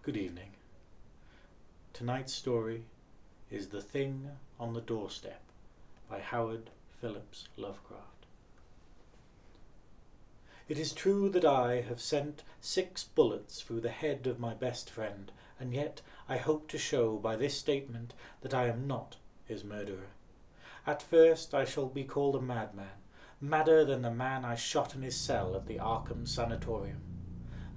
Good evening. Tonight's story is The Thing on the Doorstep by Howard Phillips Lovecraft. It is true that I have sent 6 bullets through the head of my best friend, and yet I hope to show by this statement that I am not his murderer. At first I shall be called a madman, madder than the man I shot in his cell at the Arkham sanatorium.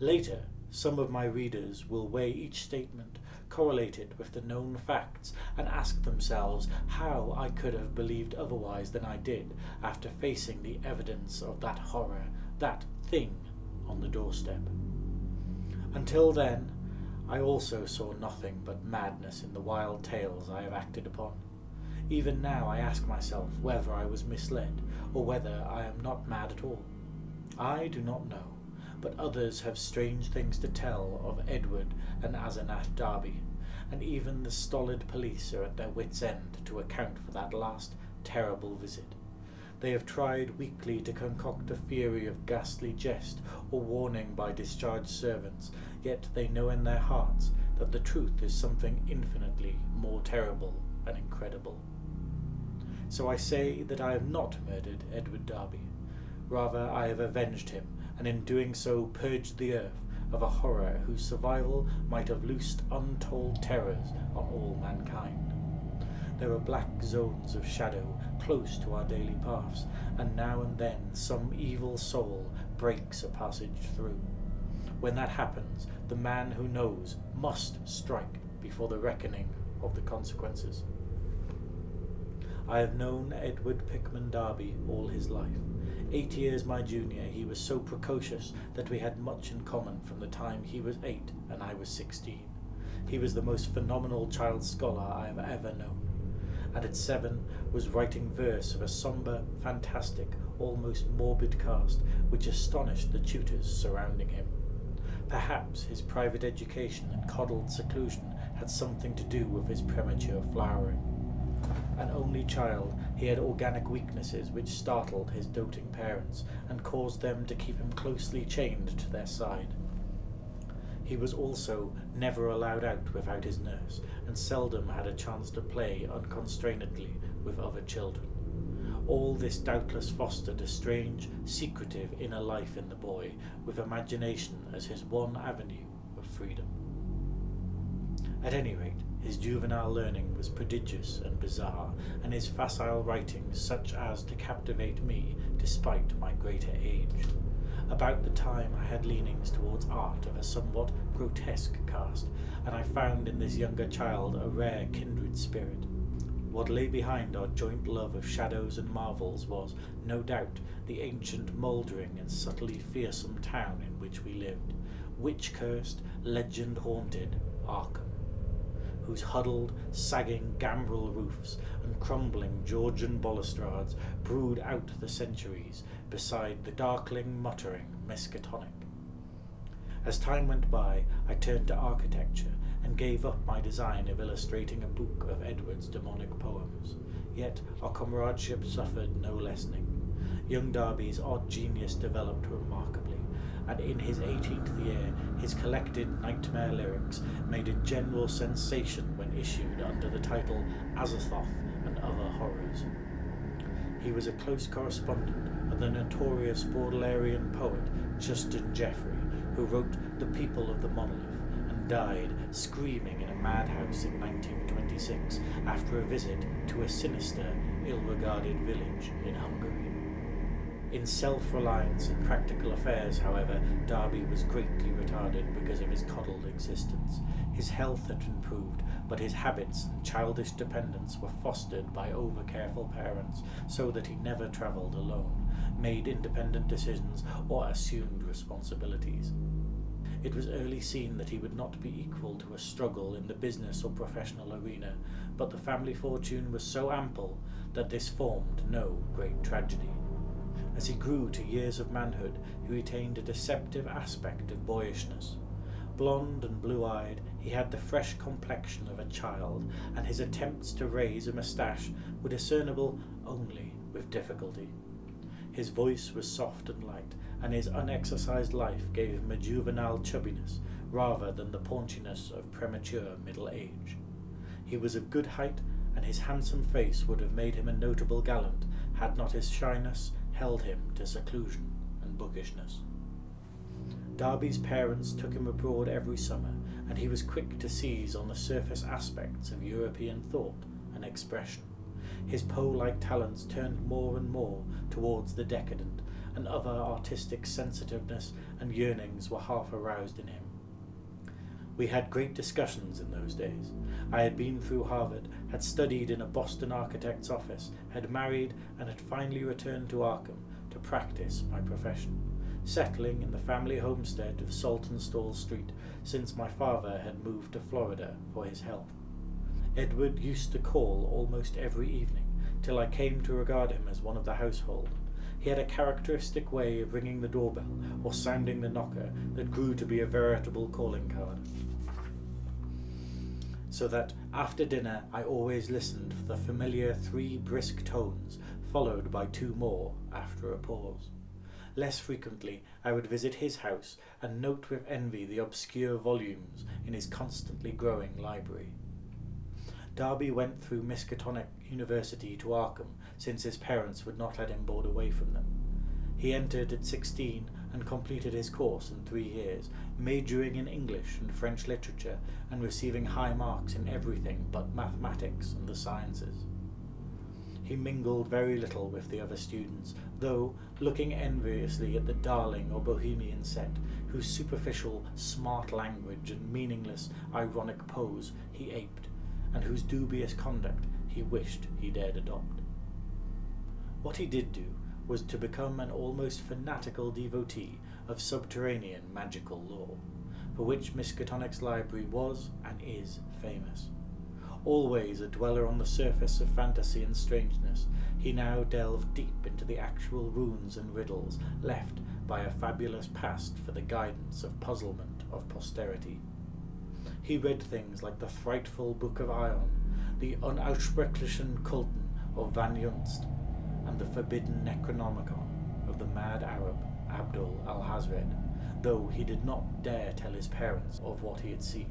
Later, some of my readers will weigh each statement, correlate it with the known facts, and ask themselves how I could have believed otherwise than I did after facing the evidence of that horror, that thing on the doorstep. Until then, I also saw nothing but madness in the wild tales I have acted upon. Even now I ask myself whether I was misled, or whether I am not mad at all. I do not know. But others have strange things to tell of Edward and Asenath Darby, and even the stolid police are at their wits' end to account for that last terrible visit. They have tried weakly to concoct a theory of ghastly jest or warning by discharged servants, yet they know in their hearts that the truth is something infinitely more terrible and incredible. So I say that I have not murdered Edward Darby. Rather, I have avenged him, and in doing so purged the earth of a horror whose survival might have loosed untold terrors on all mankind. There are black zones of shadow close to our daily paths, and now and then some evil soul breaks a passage through. When that happens, the man who knows must strike before the reckoning of the consequences. I have known Edward Pickman Darby all his life. 8 years my junior, he was so precocious that we had much in common from the time he was 8 and I was 16. He was the most phenomenal child scholar I have ever known, and at 7 was writing verse of a sombre, fantastic, almost morbid cast which astonished the tutors surrounding him. Perhaps his private education and coddled seclusion had something to do with his premature flowering. An only child, he had organic weaknesses which startled his doting parents and caused them to keep him closely chained to their side. He was also never allowed out without his nurse, and seldom had a chance to play unconstrainedly with other children. All this doubtless fostered a strange, secretive inner life in the boy, with imagination as his one avenue of freedom. At any rate, his juvenile learning was prodigious and bizarre, and his facile writings such as to captivate me despite my greater age. About the time I had leanings towards art of a somewhat grotesque cast, and I found in this younger child a rare kindred spirit. What lay behind our joint love of shadows and marvels was, no doubt, the ancient mouldering and subtly fearsome town in which we lived, witch-cursed, legend-haunted Arkham, whose huddled, sagging gambrel roofs and crumbling Georgian balustrades brood out the centuries beside the darkling, muttering Miskatonic. As time went by, I turned to architecture and gave up my design of illustrating a book of Edward's demonic poems. Yet our comradeship suffered no lessening. Young Darby's odd genius developed remarkably, and in his 18th year his collected nightmare lyrics made a general sensation when issued under the title Azathoth and Other Horrors. He was a close correspondent of the notorious Baudelairean poet Justin Jeffrey, who wrote The People of the Monolith and died screaming in a madhouse in 1926 after a visit to a sinister, ill-regarded village in Hungary. In self-reliance and practical affairs, however, Darby was greatly retarded because of his coddled existence. His health had improved, but his habits and childish dependence were fostered by over-careful parents, so that he never travelled alone, made independent decisions, or assumed responsibilities. It was early seen that he would not be equal to a struggle in the business or professional arena, but the family fortune was so ample that this formed no great tragedy. As he grew to years of manhood, he retained a deceptive aspect of boyishness. Blond and blue-eyed, he had the fresh complexion of a child, and his attempts to raise a moustache were discernible only with difficulty. His voice was soft and light, and his unexercised life gave him a juvenile chubbiness, rather than the paunchiness of premature middle age. He was of good height, and his handsome face would have made him a notable gallant had not his shyness held him to seclusion and bookishness. Darby's parents took him abroad every summer, and he was quick to seize on the surface aspects of European thought and expression. His Poe-like talents turned more and more towards the decadent, and other artistic sensitiveness and yearnings were half aroused in him. We had great discussions in those days. I had been through Harvard, had studied in a Boston architect's office, had married, and had finally returned to Arkham to practice my profession, settling in the family homestead of Saltonstall Street, since my father had moved to Florida for his health. Edward used to call almost every evening, till I came to regard him as one of the household. He had a characteristic way of ringing the doorbell or sounding the knocker that grew to be a veritable calling card, so that after dinner I always listened for the familiar 3 brisk tones, followed by 2 more after a pause. Less frequently I would visit his house and note with envy the obscure volumes in his constantly growing library. Darby went through Miskatonic University to Arkham, since his parents would not let him board away from them. He entered at 16 and completed his course in 3 years, majoring in English and French literature and receiving high marks in everything but mathematics and the sciences. He mingled very little with the other students, though, looking enviously at the darling or bohemian set, whose superficial, smart language and meaningless, ironic pose he aped, and whose dubious conduct he wished he dared adopt. What he did do was to become an almost fanatical devotee of subterranean magical lore, for which Miskatonic's library was and is famous. Always a dweller on the surface of fantasy and strangeness, he now delved deep into the actual runes and riddles left by a fabulous past for the guidance of puzzlement of posterity. He read things like the frightful Book of Ion, the Unaussprechlichen Kulten of Van Junst, and the forbidden Necronomicon of the mad Arab Abdul al-Hazred, though he did not dare tell his parents of what he had seen.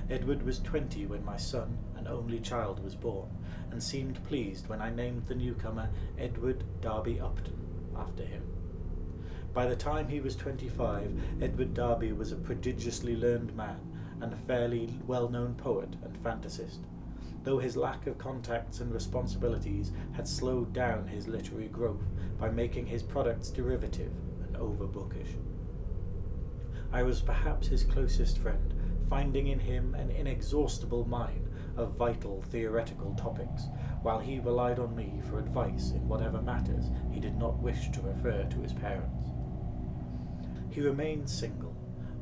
Edward was 20 when my son and only child was born, and seemed pleased when I named the newcomer Edward Darby Upton after him. By the time he was 25, Edward Darby was a prodigiously learned man and a fairly well-known poet and fantasist, though his lack of contacts and responsibilities had slowed down his literary growth by making his products derivative and over-bookish. I was perhaps his closest friend, finding in him an inexhaustible mine of vital theoretical topics, while he relied on me for advice in whatever matters he did not wish to refer to his parents. He remained single,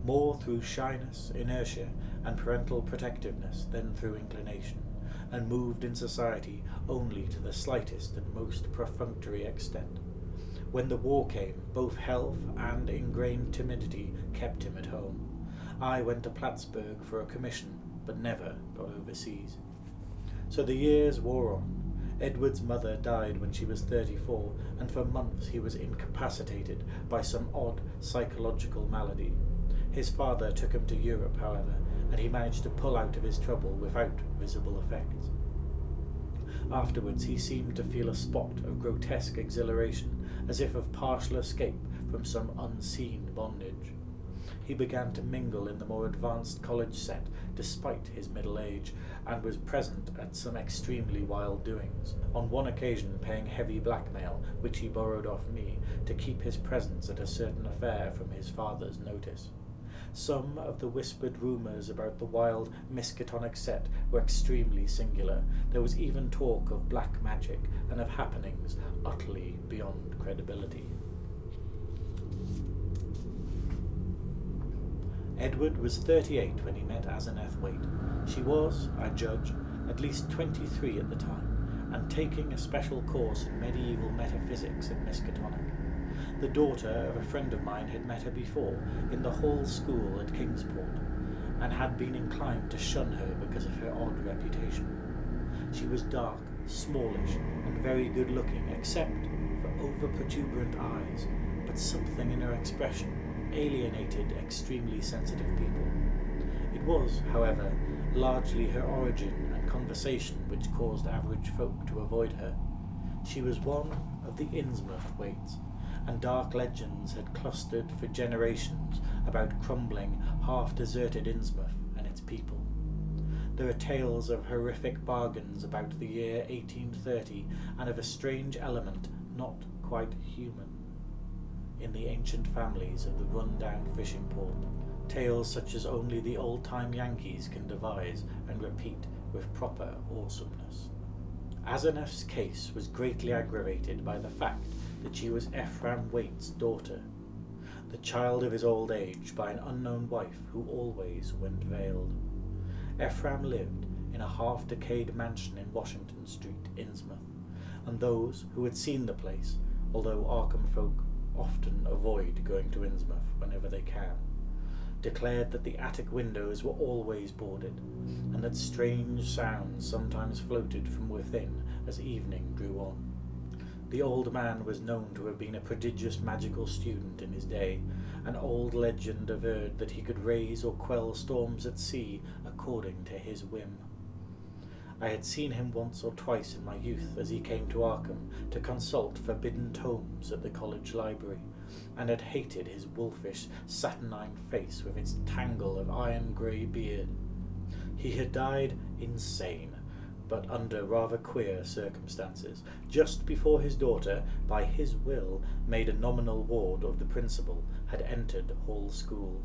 more through shyness, inertia, and parental protectiveness than through inclination, and moved in society only to the slightest and most perfunctory extent. When the war came, both health and ingrained timidity kept him at home. I went to Plattsburgh for a commission, but never got overseas. So the years wore on. Edward's mother died when she was 34, and for months he was incapacitated by some odd psychological malady. His father took him to Europe, however, and he managed to pull out of his trouble without visible effects. Afterwards he seemed to feel a spot of grotesque exhilaration, as if of partial escape from some unseen bondage. He began to mingle in the more advanced college set despite his middle age, and was present at some extremely wild doings, on one occasion paying heavy blackmail, which he borrowed off me, to keep his presence at a certain affair from his father's notice. Some of the whispered rumours about the wild Miskatonic set were extremely singular. There was even talk of black magic and of happenings utterly beyond credibility. Edward was 38 when he met Asenath Waite. She was, I judge, at least 23 at the time, and taking a special course in medieval metaphysics at Miskatonic. The daughter of a friend of mine had met her before in the Hall School at Kingsport, and had been inclined to shun her because of her odd reputation. She was dark, smallish, and very good-looking, except for over-protuberant eyes, but something in her expression alienated extremely sensitive people. It was, however, largely her origin and conversation which caused average folk to avoid her. She was one of the Innsmouth waits, and dark legends had clustered for generations about crumbling, half-deserted Innsmouth and its people. There are tales of horrific bargains about the year 1830 and of a strange element not quite human in the ancient families of the run-down fishing port. Tales such as only the old-time Yankees can devise and repeat with proper awesomeness. Asenath's case was greatly aggravated by the fact that she was Ephraim Waite's daughter, the child of his old age by an unknown wife who always went veiled. Ephraim lived in a half-decayed mansion in Washington Street, Innsmouth, and those who had seen the place, although Arkham folk often avoid going to Innsmouth whenever they can, declared that the attic windows were always boarded, and that strange sounds sometimes floated from within as evening drew on. The old man was known to have been a prodigious magical student in his day. An old legend averred that he could raise or quell storms at sea according to his whim. I had seen him once or twice in my youth as he came to Arkham to consult forbidden tomes at the college library, and had hated his wolfish, saturnine face with its tangle of iron-grey beard. He had died insane, but under rather queer circumstances, just before his daughter, by his will, made a nominal ward of the principal, had entered Hall School.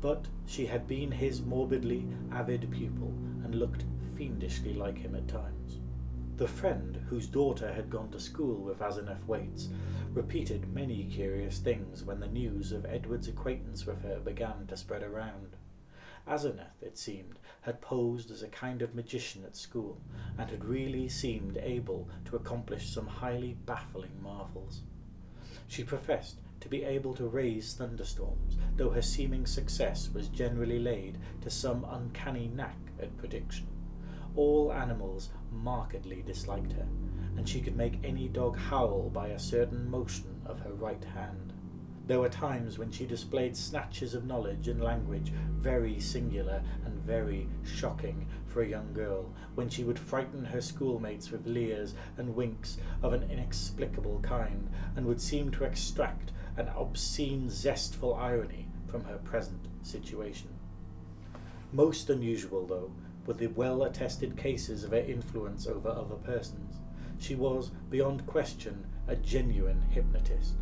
But she had been his morbidly avid pupil, and looked fiendishly like him at times. The friend whose daughter had gone to school with Asenath Waits repeated many curious things when the news of Edward's acquaintance with her began to spread around. Asenath, it seemed, had posed as a kind of magician at school, and had really seemed able to accomplish some highly baffling marvels. She professed to be able to raise thunderstorms, though her seeming success was generally laid to some uncanny knack at prediction. All animals markedly disliked her, and she could make any dog howl by a certain motion of her right hand. There were times when she displayed snatches of knowledge and language very singular and very shocking for a young girl, when she would frighten her schoolmates with leers and winks of an inexplicable kind, and would seem to extract an obscene zestful irony from her present situation. Most unusual, though, were the well-attested cases of her influence over other persons. She was, beyond question, a genuine hypnotist.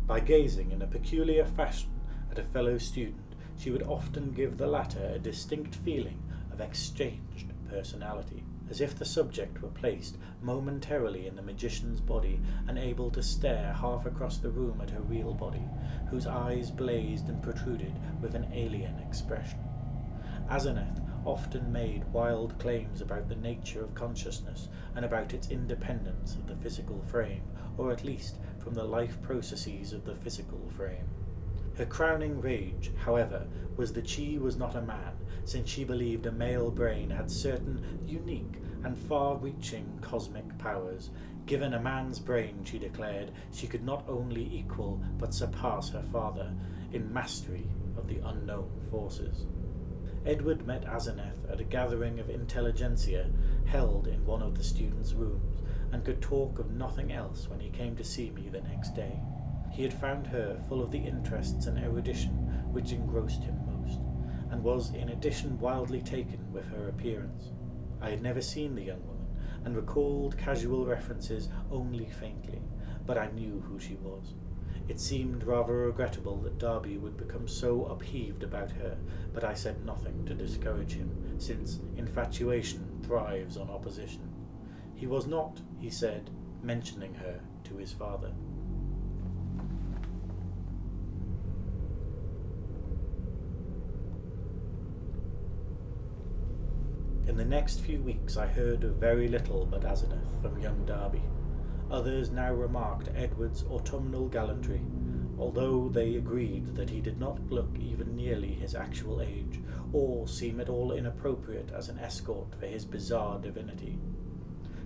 By gazing in a peculiar fashion at a fellow student, she would often give the latter a distinct feeling of exchanged personality, as if the subject were placed momentarily in the magician's body and able to stare half across the room at her real body, whose eyes blazed and protruded with an alien expression. Asenath often made wild claims about the nature of consciousness and about its independence of the physical frame, or at least from the life processes of the physical frame. Her crowning rage, however, was that she was not a man, since she believed a male brain had certain unique and far-reaching cosmic powers. Given a man's brain, she declared, she could not only equal but surpass her father in mastery of the unknown forces. Edward met Asenath at a gathering of intelligentsia held in one of the students' rooms, and could talk of nothing else when he came to see me the next day. He had found her full of the interests and erudition which engrossed him most, and was in addition wildly taken with her appearance. I had never seen the young woman, and recalled casual references only faintly, but I knew who she was. It seemed rather regrettable that Darby would become so upheaved about her, but I said nothing to discourage him, since infatuation thrives on opposition. He was not, he said, mentioning her to his father. In the next few weeks I heard of very little but Asenath from young Darby. Others now remarked Edward's autumnal gallantry, although they agreed that he did not look even nearly his actual age, or seem at all inappropriate as an escort for his bizarre divinity.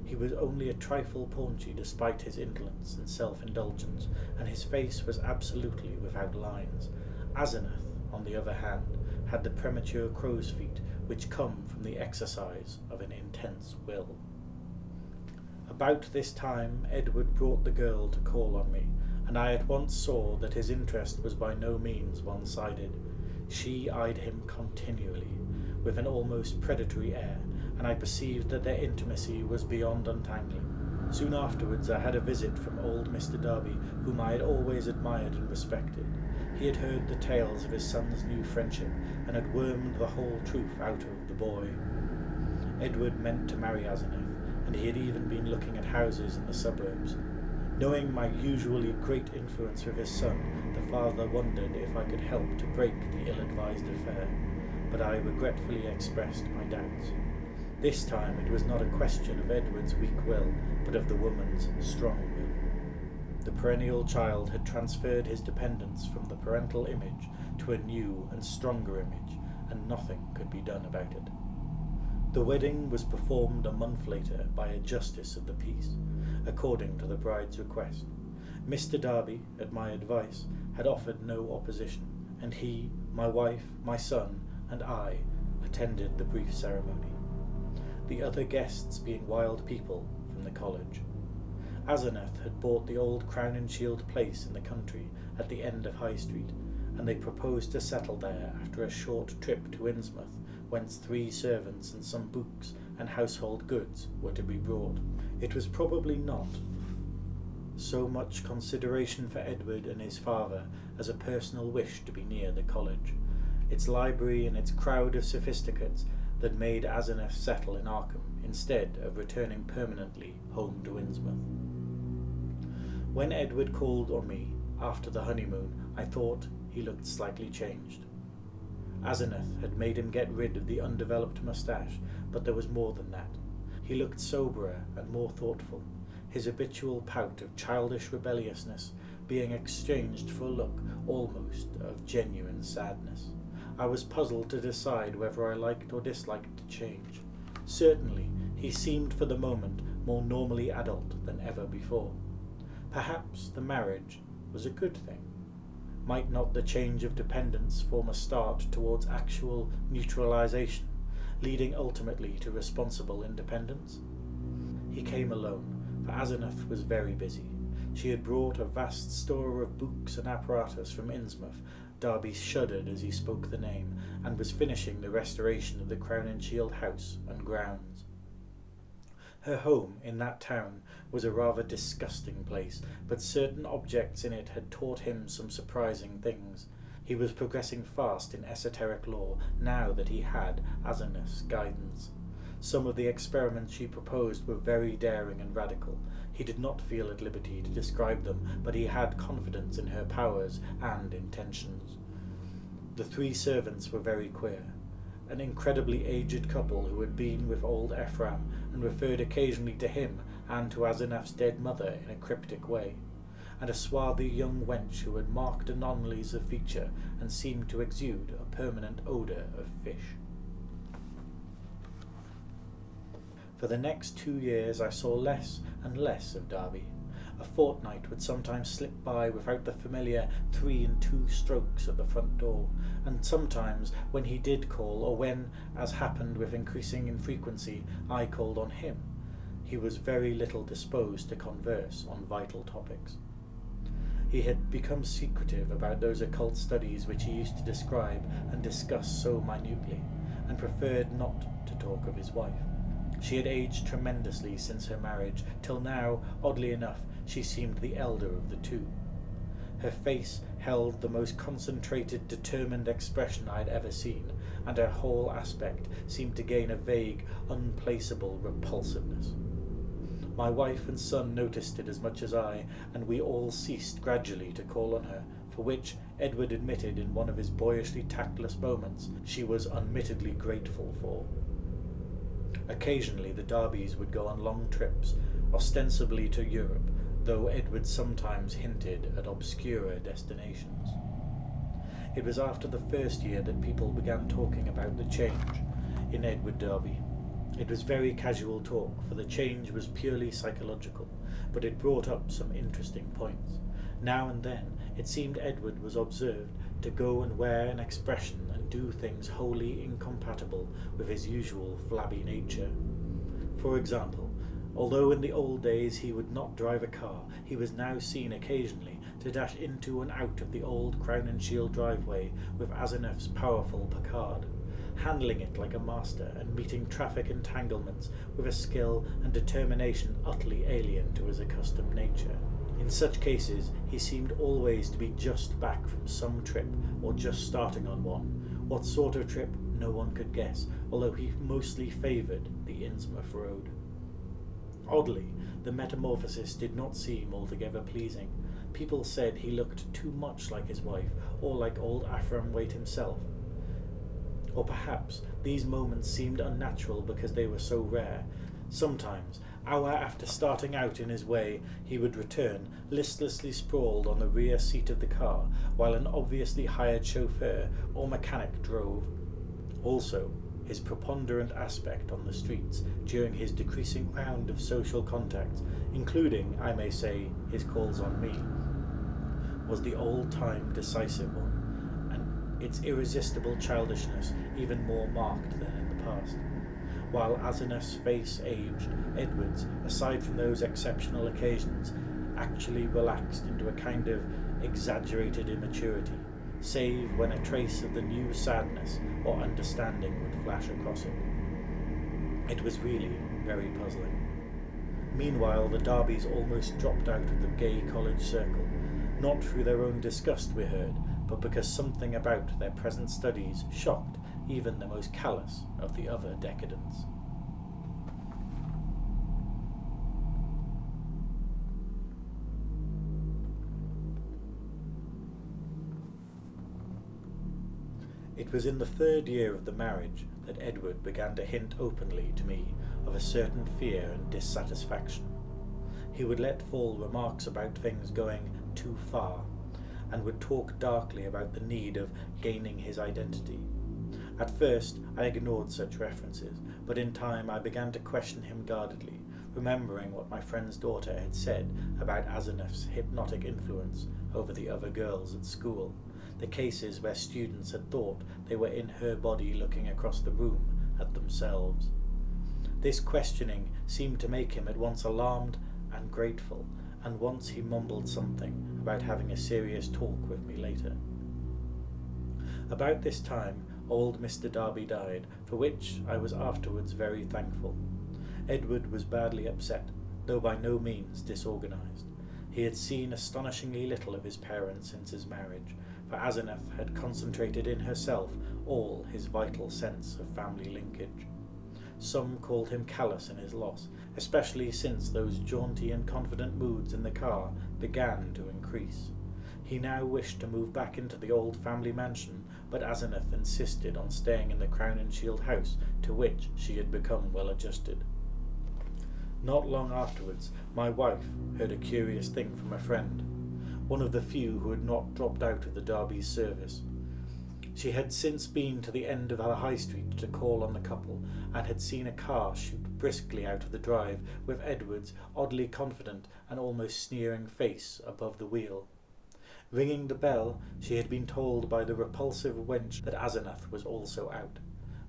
He was only a trifle paunchy despite his indolence and self-indulgence, and his face was absolutely without lines. Asenath, on the other hand, had the premature crow's feet which come from the exercise of an intense will. About this time Edward brought the girl to call on me, and I at once saw that his interest was by no means one-sided. She eyed him continually, with an almost predatory air, and I perceived that their intimacy was beyond untangling. Soon afterwards I had a visit from old Mr. Darby, whom I had always admired and respected. He had heard the tales of his son's new friendship, and had wormed the whole truth out of the boy. Edward meant to marry Asenath, and he had even been looking at houses in the suburbs. Knowing my usually great influence with his son, the father wondered if I could help to break the ill-advised affair, but I regretfully expressed my doubts. This time it was not a question of Edward's weak will, but of the woman's strong will. The perennial child had transferred his dependence from the parental image to a new and stronger image, and nothing could be done about it. The wedding was performed a month later by a justice of the peace, according to the bride's request. Mr. Darby, at my advice, had offered no opposition, and he, my wife, my son, and I attended the brief ceremony, the other guests being wild people from the college. Asenath had bought the old Crown and Shield place in the country at the end of High Street, and they proposed to settle there after a short trip to Innsmouth, whence 3 servants and some books and household goods were to be brought. It was probably not so much consideration for Edward and his father as a personal wish to be near the college, its library and its crowd of sophisticates that made Asenath settle in Arkham instead of returning permanently home to Innsmouth. When Edward called on me after the honeymoon, I thought he looked slightly changed. Asenath had made him get rid of the undeveloped moustache, but there was more than that. He looked soberer and more thoughtful, his habitual pout of childish rebelliousness being exchanged for a look almost of genuine sadness. I was puzzled to decide whether I liked or disliked the change. Certainly, he seemed for the moment more normally adult than ever before. Perhaps the marriage was a good thing. Might not the change of dependence form a start towards actual neutralization, leading ultimately to responsible independence? He came alone, for Asenath was very busy. She had brought a vast store of books and apparatus from Innsmouth. Darby shuddered as he spoke the name, and was finishing the restoration of the Crown and Shield house and grounds. Her home in that town was a rather disgusting place, but certain objects in it had taught him some surprising things. He was progressing fast in esoteric lore, now that he had Asenath's guidance. Some of the experiments she proposed were very daring and radical. He did not feel at liberty to describe them, but he had confidence in her powers and intentions. The 3 servants were very queer. An incredibly aged couple who had been with old Ephraim and referred occasionally to him and to Asenath's dead mother in a cryptic way, and a swarthy young wench who had marked anomalies of feature and seemed to exude a permanent odour of fish. For the next 2 years I saw less and less of Darby. A fortnight would sometimes slip by without the familiar 3 and 2 strokes at the front door, and sometimes when he did call, or when, as happened with increasing infrequency, I called on him, he was very little disposed to converse on vital topics. He had become secretive about those occult studies which he used to describe and discuss so minutely, and preferred not to talk of his wife. She had aged tremendously since her marriage, till now, oddly enough, she seemed the elder of the 2. Her face held the most concentrated, determined expression I had ever seen, and her whole aspect seemed to gain a vague, unplaceable repulsiveness. My wife and son noticed it as much as I, and we all ceased gradually to call on her, for which Edward admitted in one of his boyishly tactless moments she was unmitigably grateful for. Occasionally the Darbys would go on long trips, ostensibly to Europe, though Edward sometimes hinted at obscurer destinations. It was after the first year that people began talking about the change in Edward Darby. It was very casual talk, for the change was purely psychological, but it brought up some interesting points. Now and then it seemed Edward was observed to go and wear an expression and do things wholly incompatible with his usual flabby nature. For example, although in the old days he would not drive a car, he was now seen occasionally to dash into and out of the old Crown and Shield driveway with Asinov's powerful Packard, handling it like a master and meeting traffic entanglements with a skill and determination utterly alien to his accustomed nature. In such cases, he seemed always to be just back from some trip or just starting on one. What sort of trip, no one could guess, although he mostly favoured the Innsmouth road. Oddly, the metamorphosis did not seem altogether pleasing. People said he looked too much like his wife, or like old Ephraim Waite himself. Or perhaps these moments seemed unnatural because they were so rare. Sometimes, hour after starting out in his way, he would return, listlessly sprawled on the rear seat of the car, while an obviously hired chauffeur or mechanic drove. Also, his preponderant aspect on the streets during his decreasing round of social contacts, including, I may say, his calls on me, was the old-time decisive one, and its irresistible childishness even more marked than in the past. While Asinov's face aged, Edward's, aside from those exceptional occasions, actually relaxed into a kind of exaggerated immaturity, save when a trace of the new sadness or understanding would flash across it. It was really very puzzling. Meanwhile, the Darbys almost dropped out of the gay college circle, not through their own disgust, we heard, but because something about their present studies shocked even the most callous of the other decadents. It was in the third year of the marriage that Edward began to hint openly to me of a certain fear and dissatisfaction. He would let fall remarks about things going too far, and would talk darkly about the need of gaining his identity. At first I ignored such references, but in time I began to question him guardedly, remembering what my friend's daughter had said about Asinov's hypnotic influence over the other girls at school, the cases where students had thought they were in her body looking across the room at themselves. This questioning seemed to make him at once alarmed and grateful, and once he mumbled something about having a serious talk with me later. About this time, old Mr. Darby died, for which I was afterwards very thankful. Edward was badly upset, though by no means disorganized. He had seen astonishingly little of his parents since his marriage, for Asenath had concentrated in herself all his vital sense of family linkage. Some called him callous in his loss, especially since those jaunty and confident moods in the car began to increase. He now wished to move back into the old family mansion, but Asenath insisted on staying in the Crown and Shield house, to which she had become well adjusted. Not long afterwards, my wife heard a curious thing from a friend, one of the few who had not dropped out of the Darby's service. She had since been to the end of our high street to call on the couple, and had seen a car shoot briskly out of the drive, with Edward's oddly confident and almost sneering face above the wheel. Ringing the bell, she had been told by the repulsive wench that Asenath was also out,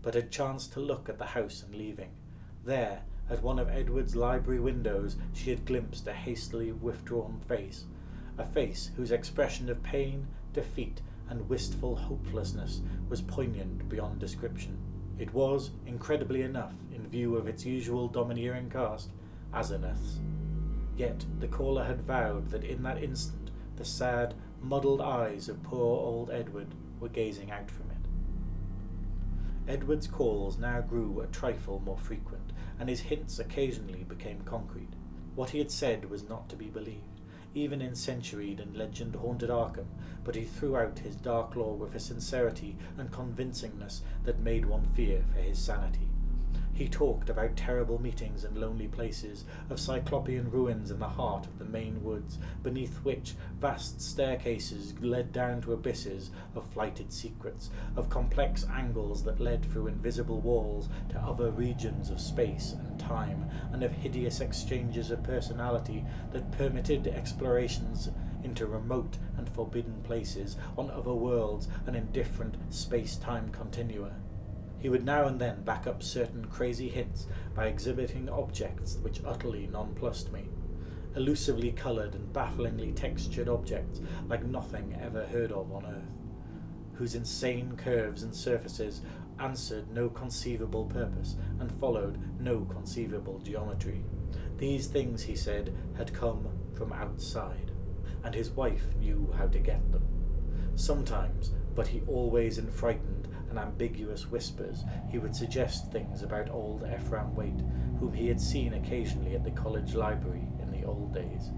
but had chanced to look at the house and leaving. There, at one of Edward's library windows, she had glimpsed a hastily withdrawn face, a face whose expression of pain, defeat, and wistful hopelessness was poignant beyond description. It was, incredibly enough, in view of its usual domineering cast, Asenath's. Yet the caller had vowed that in that instant the sad, muddled eyes of poor old Edward were gazing out from it. Edward's calls now grew a trifle more frequent, and his hints occasionally became concrete. What he had said was not to be believed, even in centuried and legend-haunted Arkham, but he threw out his dark lore with a sincerity and convincingness that made one fear for his sanity. He talked about terrible meetings in lonely places, of cyclopean ruins in the heart of the Maine woods, beneath which vast staircases led down to abysses of flighted secrets, of complex angles that led through invisible walls to other regions of space and time, and of hideous exchanges of personality that permitted explorations into remote and forbidden places on other worlds and in different space-time continua. He would now and then back up certain crazy hints by exhibiting objects which utterly nonplussed me. Elusively coloured and bafflingly textured objects like nothing ever heard of on Earth, whose insane curves and surfaces answered no conceivable purpose and followed no conceivable geometry. These things, he said, had come from outside, and his wife knew how to get them. Sometimes, but he always in frightened and ambiguous whispers, he would suggest things about old Ephraim Waite, whom he had seen occasionally at the college library in the old days.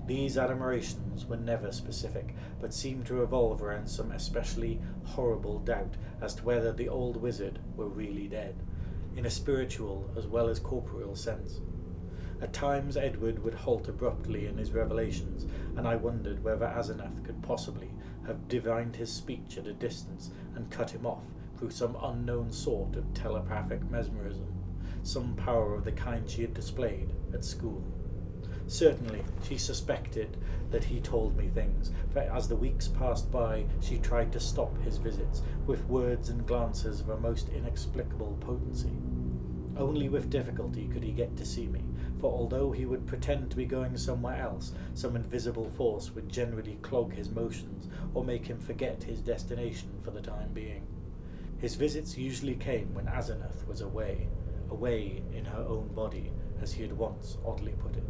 These admirations were never specific, but seemed to revolve around some especially horrible doubt as to whether the old wizard were really dead, in a spiritual as well as corporeal sense. At times Edward would halt abruptly in his revelations, and I wondered whether Asenath could possibly have divined his speech at a distance and cut him off through some unknown sort of telepathic mesmerism, some power of the kind she had displayed at school. Certainly she suspected that he told me things, for as the weeks passed by she tried to stop his visits with words and glances of a most inexplicable potency. Only with difficulty could he get to see me, for although he would pretend to be going somewhere else, some invisible force would generally clog his motions or make him forget his destination for the time being. His visits usually came when Asenath was away in her own body, as he had once oddly put it.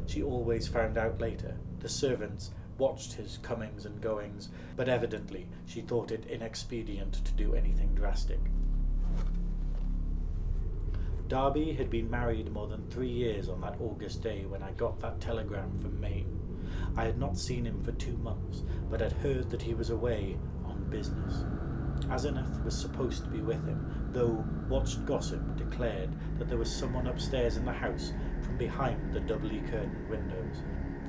She always found out later. The servants watched his comings and goings, but evidently she thought it inexpedient to do anything drastic. Darby had been married more than 3 years on that August day when I got that telegram from Maine. I had not seen him for 2 months, but had heard that he was away on business. Asenath was supposed to be with him, though watched gossip declared that there was someone upstairs in the house from behind the doubly curtained windows.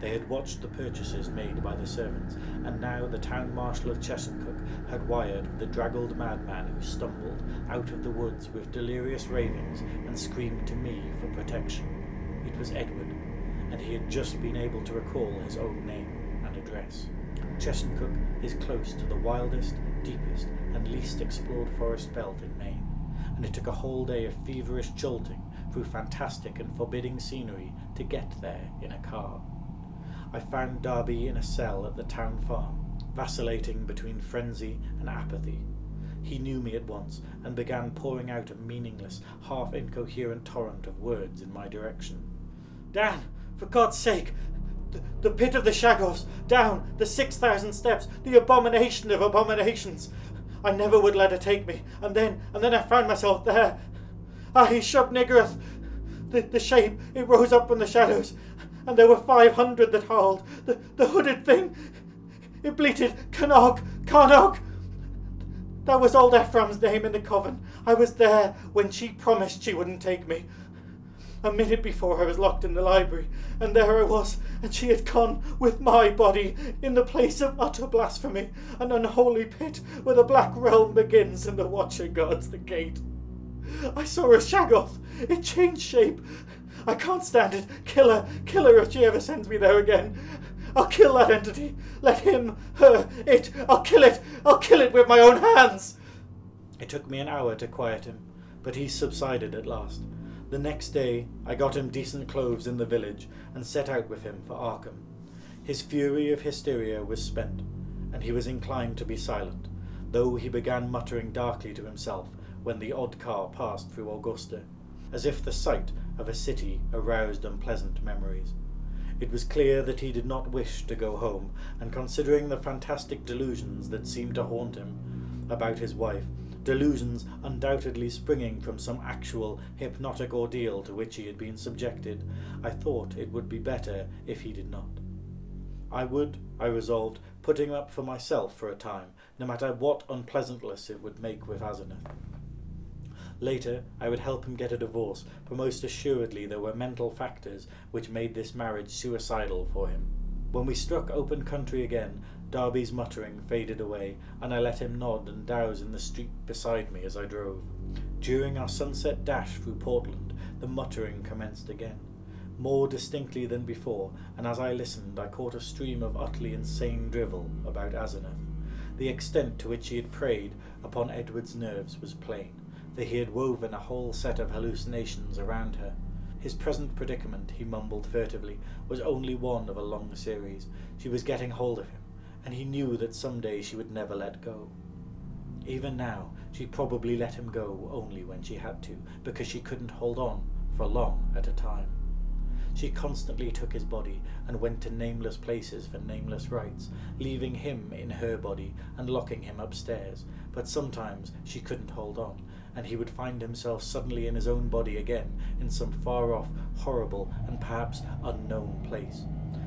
They had watched the purchases made by the servants, and now the town marshal of Chesuncook had wired the draggled madman who stumbled out of the woods with delirious ravings and screamed to me for protection. It was Edward, and he had just been able to recall his own name and address. Chesuncook is close to the wildest, deepest, and least explored forest belt in Maine, and it took a whole day of feverish jolting through fantastic and forbidding scenery to get there in a car. I found Darby in a cell at the town farm, vacillating between frenzy and apathy. He knew me at once, and began pouring out a meaningless, half-incoherent torrent of words in my direction. "Dan, for God's sake! The pit of the Shagoffs! Down! The 6,000 steps! The abomination of abominations! I never would let her take me, and then I found myself there! He shoved Niggereth! The shape, it rose up from the shadows, and there were 500 that howled. The hooded thing, it bleated, Canog, Carnog! That was old Ephraim's name in the coven. I was there when she promised she wouldn't take me. A minute before I was locked in the library, and there I was, and she had gone with my body in the place of utter blasphemy, an unholy pit where the black realm begins and the Watcher guards the gate. I saw a Shaggoth. It changed shape. I can't stand it. Kill her if she ever sends me there again. I'll kill that entity. Let him, her, it. I'll kill it with my own hands. It took me an hour to quiet him, but he subsided at last. The next day I got him decent clothes in the village and set out with him for Arkham. His fury of hysteria was spent, and he was inclined to be silent, though he began muttering darkly to himself when the odd car passed through Augusta, as if the sight of a city aroused unpleasant memories. It was clear that he did not wish to go home, and considering the fantastic delusions that seemed to haunt him about his wife, delusions undoubtedly springing from some actual hypnotic ordeal to which he had been subjected, I thought it would be better if he did not. I resolved, put him up for myself for a time, no matter what unpleasantness it would make with Asenath. Later, I would help him get a divorce, for most assuredly there were mental factors which made this marriage suicidal for him. When we struck open country again, Darby's muttering faded away, and I let him nod and douse in the street beside me as I drove. During our sunset dash through Portland, the muttering commenced again. more distinctly than before, and as I listened I caught a stream of utterly insane drivel about Asenath. The extent to which he had preyed upon Edward's nerves was plain, for he had woven a whole set of hallucinations around her. His present predicament, he mumbled furtively, was only one of a long series. She was getting hold of him, and he knew that some day she would never let go. Even now, she probably let him go only when she had to, because she couldn't hold on for long at a time. She constantly took his body and went to nameless places for nameless rites, leaving him in her body and locking him upstairs, but sometimes she couldn't hold on, and he would find himself suddenly in his own body again, in some far-off, horrible, and perhaps unknown place.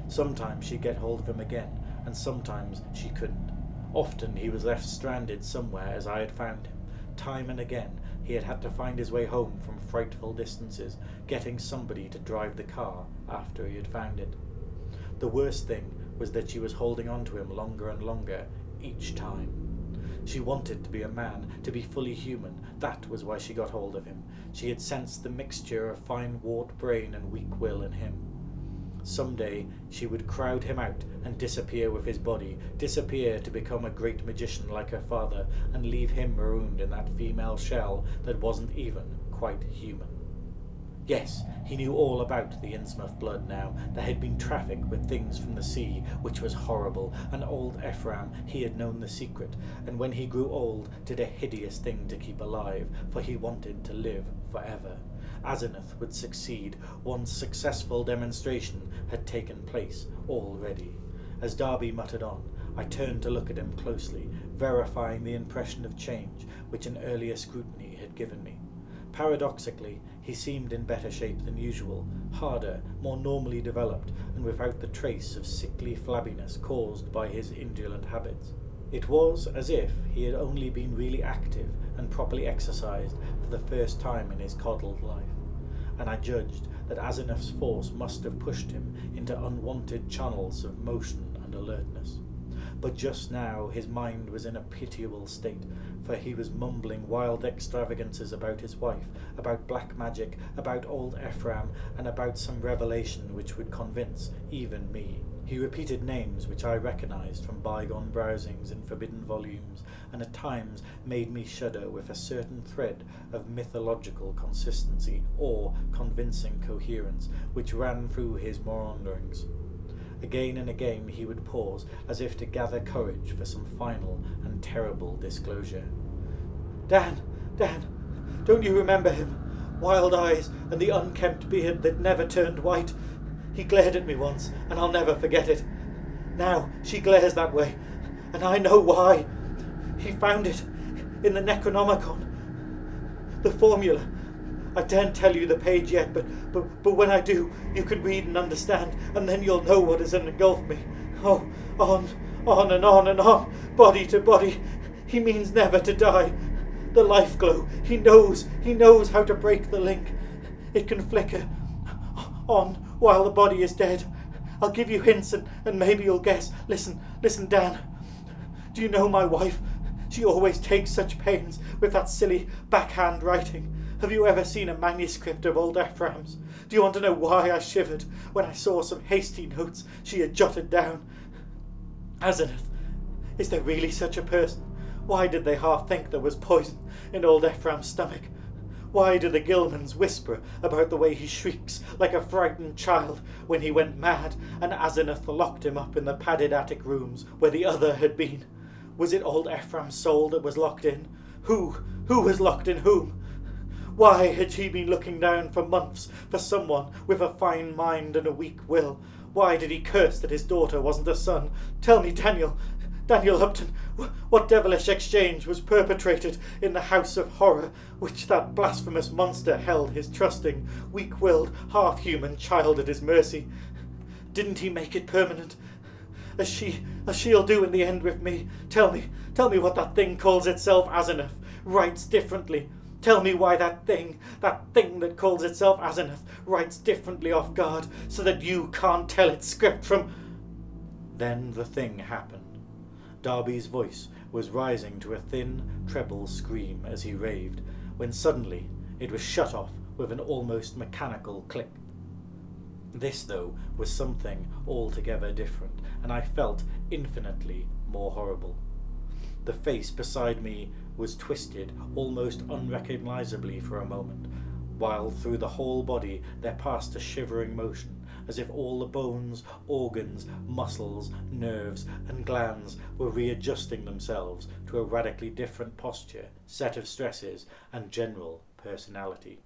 Sometimes she'd get hold of him again, and sometimes she couldn't. Often he was left stranded somewhere as I had found him. Time and again he had had to find his way home from frightful distances, getting somebody to drive the car after he had found it. The worst thing was that she was holding on to him longer and longer each time. She wanted to be a man, to be fully human. That was why she got hold of him. She had sensed the mixture of fine warped brain and weak will in him. Some day she would crowd him out and disappear with his body, disappear to become a great magician like her father, and leave him marooned in that female shell that wasn't even quite human. Yes, he knew all about the Innsmouth blood now. There had been traffic with things from the sea, which was horrible, and old Ephraim, he had known the secret, and when he grew old did a hideous thing to keep alive, for he wanted to live forever. Asenath would succeed. One successful demonstration had taken place already. As Darby muttered on, I turned to look at him closely, verifying the impression of change which an earlier scrutiny had given me. Paradoxically, he seemed in better shape than usual, harder, more normally developed, and without the trace of sickly flabbiness caused by his indolent habits. It was as if he had only been really active and properly exercised for the first time in his coddled life, and I judged that Asenath's force must have pushed him into unwanted channels of motion and alertness. But just now his mind was in a pitiable state, for he was mumbling wild extravagances about his wife, about black magic, about old Ephraim, and about some revelation which would convince even me. He repeated names which I recognized from bygone browsings in forbidden volumes, and at times made me shudder with a certain thread of mythological consistency or convincing coherence which ran through his maunderings. Again and again he would pause, as if to gather courage for some final and terrible disclosure. Dan, don't you remember him? Wild eyes and the unkempt beard that never turned white. He glared at me once, and I'll never forget it. Now she glares that way, and I know why. He found it in the Necronomicon. The formula. I daren't tell you the page yet, but when I do, you can read and understand, and then you'll know what has engulfed me. Oh, on and on and on, body to body. He means never to die. The life glow, he knows how to break the link. It can flicker on while the body is dead. I'll give you hints and maybe you'll guess. Listen, Dan. Do you know my wife? She always takes such pains with that silly backhand writing. Have you ever seen a manuscript of old Ephraim's? Do you want to know why I shivered when I saw some hasty notes she had jotted down? Asenath, is there really such a person? Why did they half think there was poison in old Ephraim's stomach? Why do the Gilmans whisper about the way he shrieks like a frightened child when he went mad, and Asenath locked him up in the padded attic rooms where the other had been? Was it old Ephraim's soul that was locked in? Who was locked in whom? Why had she been looking down for months for someone with a fine mind and a weak will? Why did he curse that his daughter wasn't a son? Tell me, Daniel Upton, what devilish exchange was perpetrated in the house of horror which that blasphemous monster held his trusting, weak-willed, half-human child at his mercy? Didn't he make it permanent? As she'll do in the end with me. Tell me what that thing calls itself, Asenath, writes differently. Tell me why that thing that calls itself Asenath, writes differently off guard, so that you can't tell its script from... Then the thing happened. Darby's voice was rising to a thin, treble scream as he raved, when suddenly it was shut off with an almost mechanical click. This, though, was something altogether different, and I felt infinitely more horrible. The face beside me was twisted almost unrecognisably for a moment, while through the whole body there passed a shivering motion, as if all the bones, organs, muscles, nerves, and glands were readjusting themselves to a radically different posture, set of stresses, and general personality.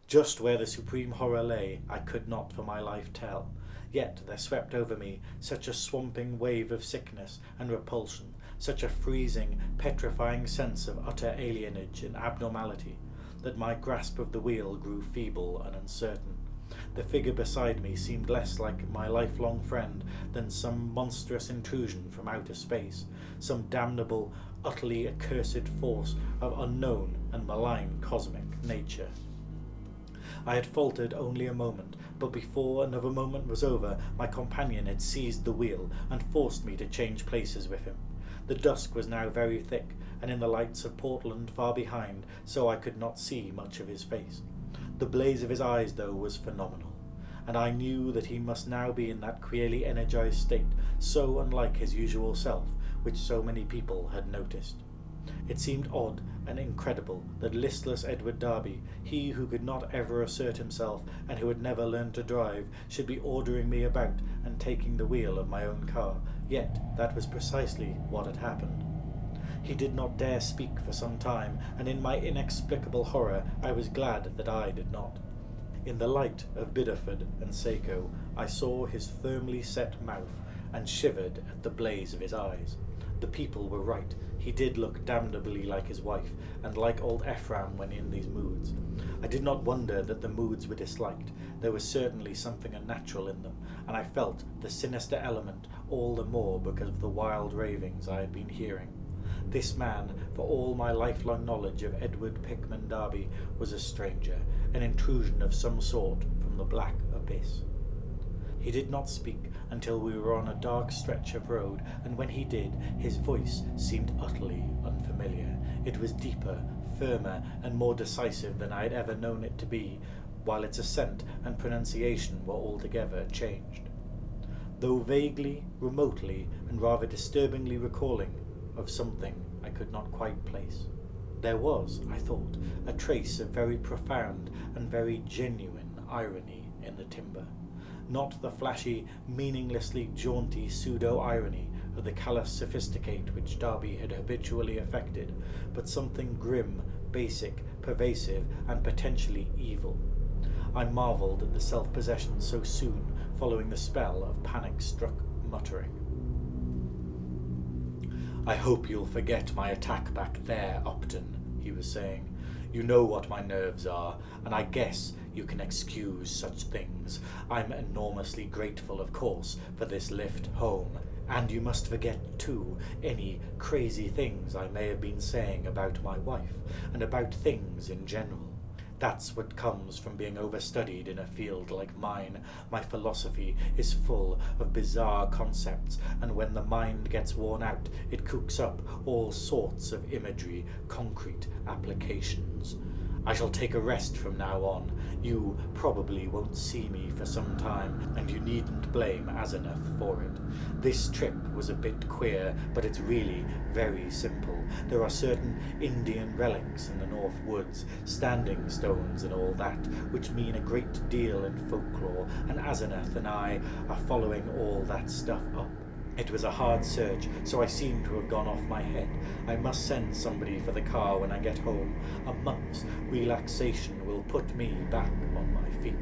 Just where the supreme horror lay, I could not for my life tell, yet there swept over me such a swamping wave of sickness and repulsion, such a freezing, petrifying sense of utter alienage and abnormality, that my grasp of the wheel grew feeble and uncertain. The figure beside me seemed less like my lifelong friend than some monstrous intrusion from outer space, some damnable, utterly accursed force of unknown and malign cosmic nature. I had faltered only a moment, but before another moment was over, my companion had seized the wheel and forced me to change places with him. The dusk was now very thick, and in the lights of Portland far behind, so I could not see much of his face. The blaze of his eyes, though, was phenomenal, and I knew that he must now be in that queerly energized state, so unlike his usual self, which so many people had noticed. It seemed odd and incredible that listless Edward Derby, he who could not ever assert himself and who had never learned to drive, should be ordering me about and taking the wheel of my own car, yet that was precisely what had happened. He did not dare speak for some time, and in my inexplicable horror I was glad that I did not. In the light of Biddeford and Saco I saw his firmly set mouth, and shivered at the blaze of his eyes. The people were right. He did look damnably like his wife, and like old Ephraim when in these moods. I did not wonder that the moods were disliked. There was certainly something unnatural in them, and I felt the sinister element all the more because of the wild ravings I had been hearing. This man, for all my lifelong knowledge of Edward Pickman Derby, was a stranger, an intrusion of some sort from the black abyss. He did not speak until we were on a dark stretch of road, and when he did, his voice seemed utterly unfamiliar. It was deeper, firmer, and more decisive than I had ever known it to be, while its accent and pronunciation were altogether changed. Though vaguely, remotely, and rather disturbingly recalling of something I could not quite place, there was, I thought, a trace of very profound and very genuine irony in the timbre. Not the flashy, meaninglessly jaunty pseudo-irony of the callous sophisticate which Derby had habitually affected, but something grim, basic, pervasive, and potentially evil. I marvelled at the self-possession so soon following the spell of panic-struck muttering. "I hope you'll forget my attack back there, Upton," he was saying. "You know what my nerves are, and I guess you can excuse such things. I'm enormously grateful, of course, for this lift home, and you must forget, too, any crazy things I may have been saying about my wife, and about things in general. That's what comes from being overstudied in a field like mine. My philosophy is full of bizarre concepts, and when the mind gets worn out, it cooks up all sorts of imagery, concrete applications. I shall take a rest from now on. You probably won't see me for some time, and you needn't blame Asenath for it. This trip was a bit queer, but it's really very simple. There are certain Indian relics in the North Woods, standing stones and all that, which mean a great deal in folklore, and Asenath and I are following all that stuff up. It was a hard search, so I seem to have gone off my head. I must send somebody for the car when I get home. A month's relaxation will put me back on my feet."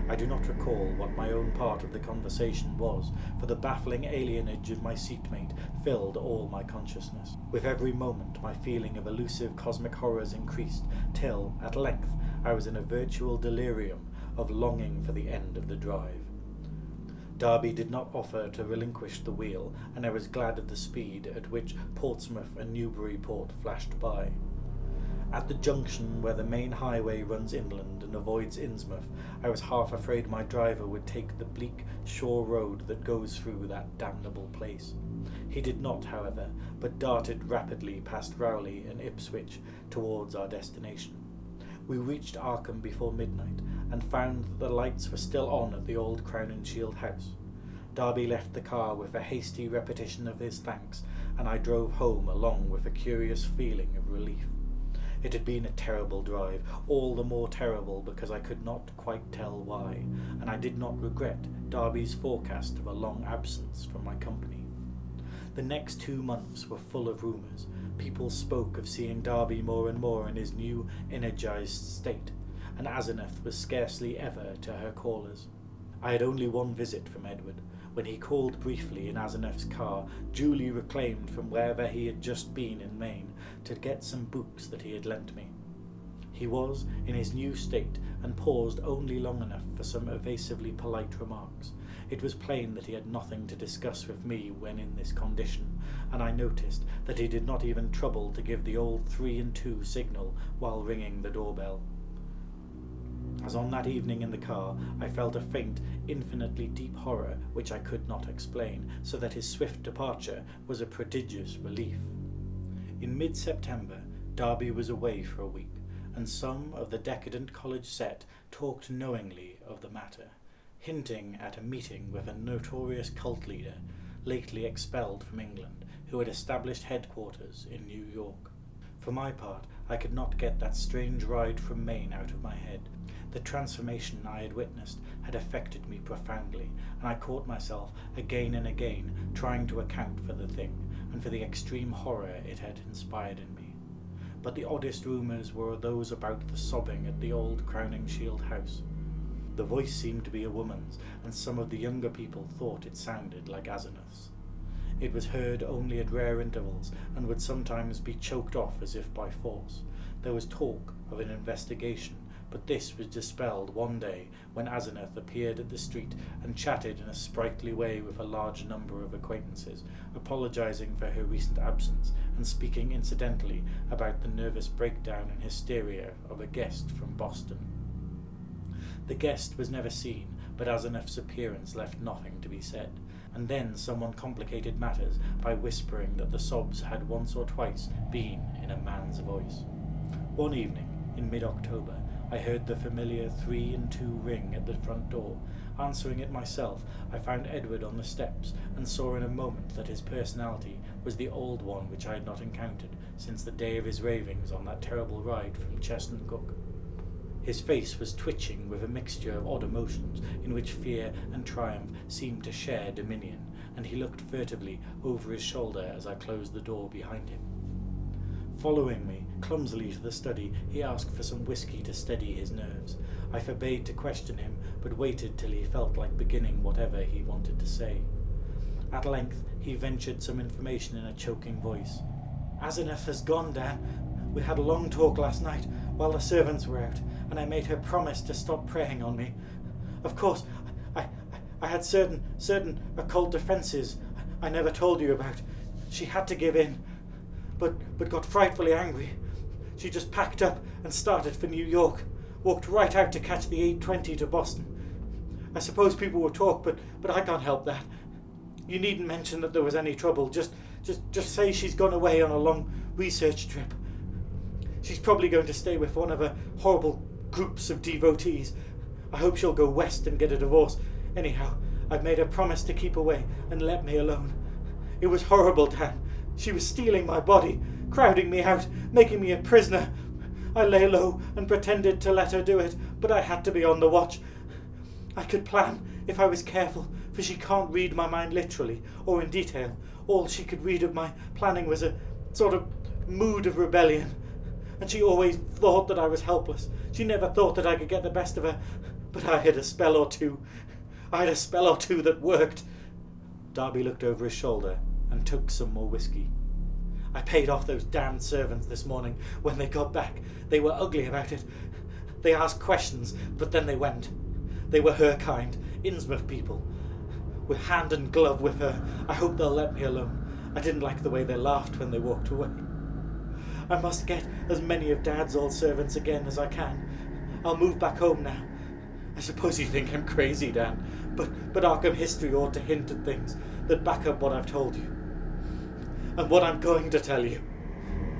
I do not recall what my own part of the conversation was, for the baffling alienage of my seatmate filled all my consciousness. With every moment my feeling of elusive cosmic horrors increased, till, at length, I was in a virtual delirium of longing for the end of the drive. Derby did not offer to relinquish the wheel, and I was glad of the speed at which Portsmouth and Newburyport flashed by. At the junction where the main highway runs inland and avoids Innsmouth, I was half afraid my driver would take the bleak shore road that goes through that damnable place. He did not, however, but darted rapidly past Rowley and Ipswich towards our destination. We reached Arkham before midnight and found that the lights were still on at the old Crown and Shield house. Darby left the car with a hasty repetition of his thanks, and I drove home along with a curious feeling of relief. It had been a terrible drive, all the more terrible because I could not quite tell why, and I did not regret Darby's forecast of a long absence from my company. The next 2 months were full of rumours. People spoke of seeing Darby more and more in his new, energised state, and Asenath was scarcely ever to her callers. I had only one visit from Edward, when he called briefly in Asenath's car, duly reclaimed from wherever he had just been in Maine, to get some books that he had lent me. He was in his new state, and paused only long enough for some evasively polite remarks. It was plain that he had nothing to discuss with me when in this condition, and I noticed that he did not even trouble to give the old 3 and 2 signal while ringing the doorbell. As on that evening in the car, I felt a faint, infinitely deep horror which I could not explain, so that his swift departure was a prodigious relief. In mid-September, Darby was away for a week, and some of the decadent college set talked knowingly of the matter, hinting at a meeting with a notorious cult leader, lately expelled from England, who had established headquarters in New York. For my part, I could not get that strange ride from Maine out of my head. The transformation I had witnessed had affected me profoundly, and I caught myself again and again trying to account for the thing, and for the extreme horror it had inspired in me. But the oddest rumours were those about the sobbing at the old Crown and Shield house. The voice seemed to be a woman's, and some of the younger people thought it sounded like Asenath's. It was heard only at rare intervals, and would sometimes be choked off as if by force. There was talk of an investigation, but this was dispelled one day when Asenath appeared at the street and chatted in a sprightly way with a large number of acquaintances, apologising for her recent absence and speaking incidentally about the nervous breakdown and hysteria of a guest from Boston. The guest was never seen, but Asenath's appearance left nothing to be said, and then someone complicated matters by whispering that the sobs had once or twice been in a man's voice. One evening, in mid-October, I heard the familiar 3 and 2 ring at the front door. Answering it myself, I found Edward on the steps, and saw in a moment that his personality was the old one which I had not encountered since the day of his ravings on that terrible ride from Chesncook. His face was twitching with a mixture of odd emotions in which fear and triumph seemed to share dominion, and he looked furtively over his shoulder as I closed the door behind him. Following me clumsily to the study, he asked for some whisky to steady his nerves. I forbade to question him, but waited till he felt like beginning whatever he wanted to say. At length he ventured some information in a choking voice. "Asenath has gone, Dan. We had a long talk last night while the servants were out, and I made her promise to stop preying on me. Of course, I had certain occult defences I never told you about. She had to give in, but got frightfully angry. She just packed up and started for New York, walked right out to catch the 8:20 to Boston. I suppose people will talk, but I can't help that. You needn't mention that there was any trouble. Just say she's gone away on a long research trip. She's probably going to stay with one of her horrible groups of devotees. I hope she'll go west and get a divorce. Anyhow, I've made her promise to keep away and let me alone. It was horrible, Dan. She was stealing my body, crowding me out, making me a prisoner. I lay low and pretended to let her do it, but I had to be on the watch. I could plan if I was careful, for she can't read my mind literally or in detail. All she could read of my planning was a sort of mood of rebellion, and she always thought that I was helpless. She never thought that I could get the best of her, but I had a spell or two. That worked." Darby looked over his shoulder and took some more whisky. "I paid off those damned servants this morning when they got back. They were ugly about it. They asked questions, but then they went. They were her kind, Innsmouth people, with hand and glove with her. I hope they'll let me alone. I didn't like the way they laughed when they walked away. I must get as many of Dad's old servants again as I can. I'll move back home now. I suppose you think I'm crazy, Dan, but Arkham history ought to hint at things that back up what I've told you. And what I'm going to tell you.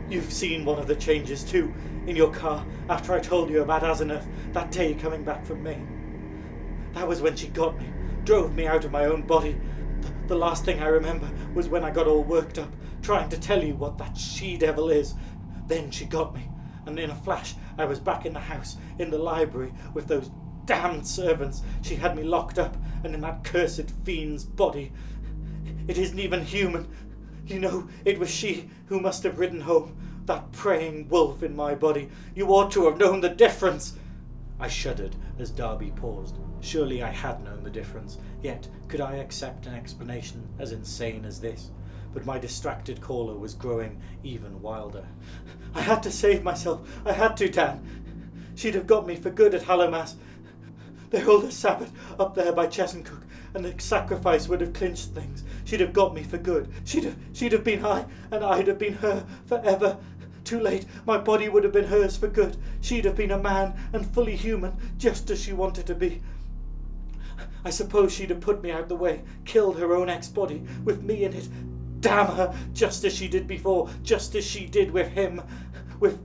You've seen one of the changes too, in your car, after I told you about Asenath that day coming back from Maine. That was when she got me, drove me out of my own body. The last thing I remember was when I got all worked up, trying to tell you what that she-devil is. Then she got me, and in a flash I was back in the house, in the library, with those damned servants. She had me locked up, and in that cursed fiend's body. It isn't even human. You know, it was she who must have ridden home, that preying wolf in my body. You ought to have known the difference. I shuddered as Darby paused. Surely I had known the difference, yet could I accept an explanation as insane as this? But my distracted caller was growing even wilder. I had to save myself. I had to, Dan. She'd have got me for good at Hallowmass. They hold a Sabbath up there by Chessencook, and the sacrifice would have clinched things. She'd have got me for good. She'd have been I, and I'd have been her forever. Too late. My body would have been hers for good. She'd have been a man and fully human, just as she wanted to be. I suppose she'd have put me out the way, killed her own ex-body, with me in it. Damn her, just as she did before, just as she did with him, with...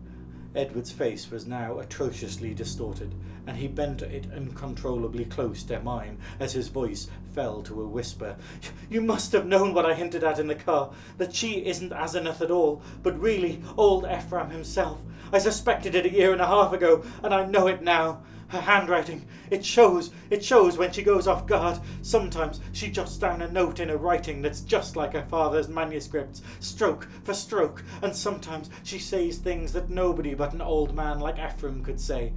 Edward's face was now atrociously distorted, and he bent it uncontrollably close to mine as his voice fell to a whisper. You must have known what I hinted at in the car, that she isn't Asenath at all, but really old Ephraim himself. I suspected it a year and a half ago, and I know it now. Her handwriting, it shows when she goes off guard. Sometimes she jots down a note in a writing that's just like her father's manuscripts, stroke for stroke, and sometimes she says things that nobody but an old man like Ephraim could say.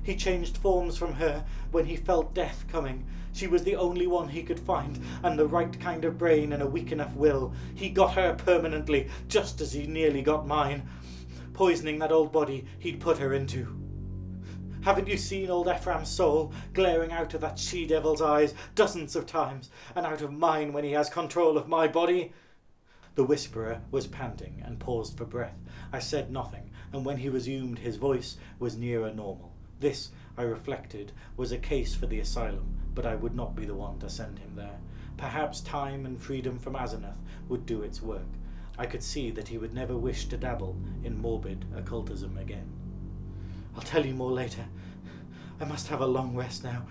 He changed forms from her when he felt death coming. She was the only one he could find, and the right kind of brain and a weak enough will. He got her permanently, just as he nearly got mine, poisoning that old body he'd put her into. Haven't you seen old Ephraim's soul glaring out of that she-devil's eyes dozens of times, and out of mine when he has control of my body? The whisperer was panting and paused for breath. I said nothing, and when he resumed his voice was nearer normal. This, I reflected, was a case for the asylum, but I would not be the one to send him there. Perhaps time and freedom from Asenath would do its work. I could see that he would never wish to dabble in morbid occultism again. I'll tell you more later. I must have a long rest now.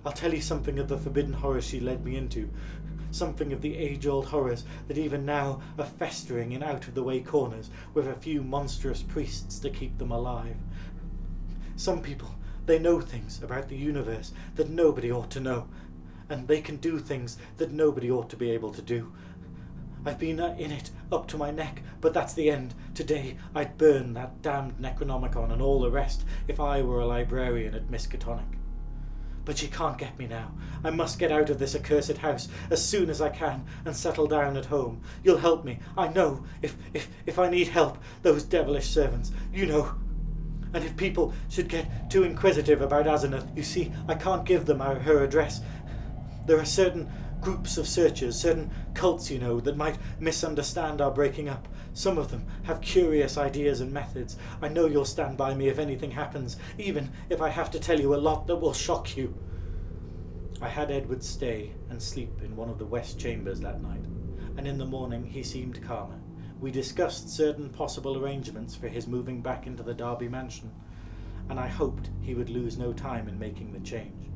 I'll tell you something of the forbidden horrors she led me into, something of the age-old horrors that even now are festering in out-of-the-way corners with a few monstrous priests to keep them alive. Some people, they know things about the universe that nobody ought to know, and they can do things that nobody ought to be able to do. I've been in it up to my neck, but that's the end. Today I'd burn that damned Necronomicon and all the rest if I were a librarian at Miskatonic. But she can't get me now. I must get out of this accursed house as soon as I can and settle down at home. You'll help me, I know, if I need help, those devilish servants, you know. And if people should get too inquisitive about Asenath, you see, I can't give them her address. There are certain groups of searchers, certain cults, you know, that might misunderstand our breaking up. Some of them have curious ideas and methods. I know you'll stand by me if anything happens, even if I have to tell you a lot that will shock you. I had Edward stay and sleep in one of the west chambers that night, and in the morning he seemed calmer. We discussed certain possible arrangements for his moving back into the Derby mansion, and I hoped he would lose no time in making the change.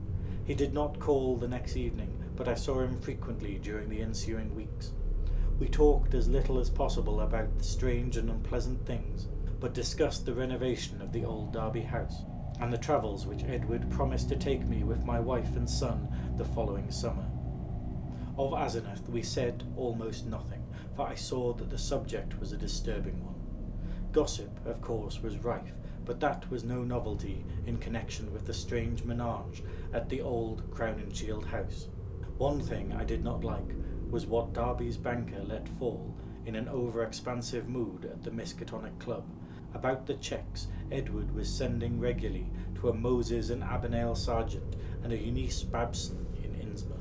He did not call the next evening, but I saw him frequently during the ensuing weeks. We talked as little as possible about the strange and unpleasant things, but discussed the renovation of the old Derby house, and the travels which Edward promised to take me with my wife and son the following summer. Of Asenath we said almost nothing, for I saw that the subject was a disturbing one. Gossip, of course, was rife, but that was no novelty in connection with the strange menage at the old Crown and Shield house. One thing I did not like was what Darby's banker let fall in an over-expansive mood at the Miskatonic Club about the cheques Edward was sending regularly to a Moses and Abigail Sargent and a Eunice Babson in Innsmouth.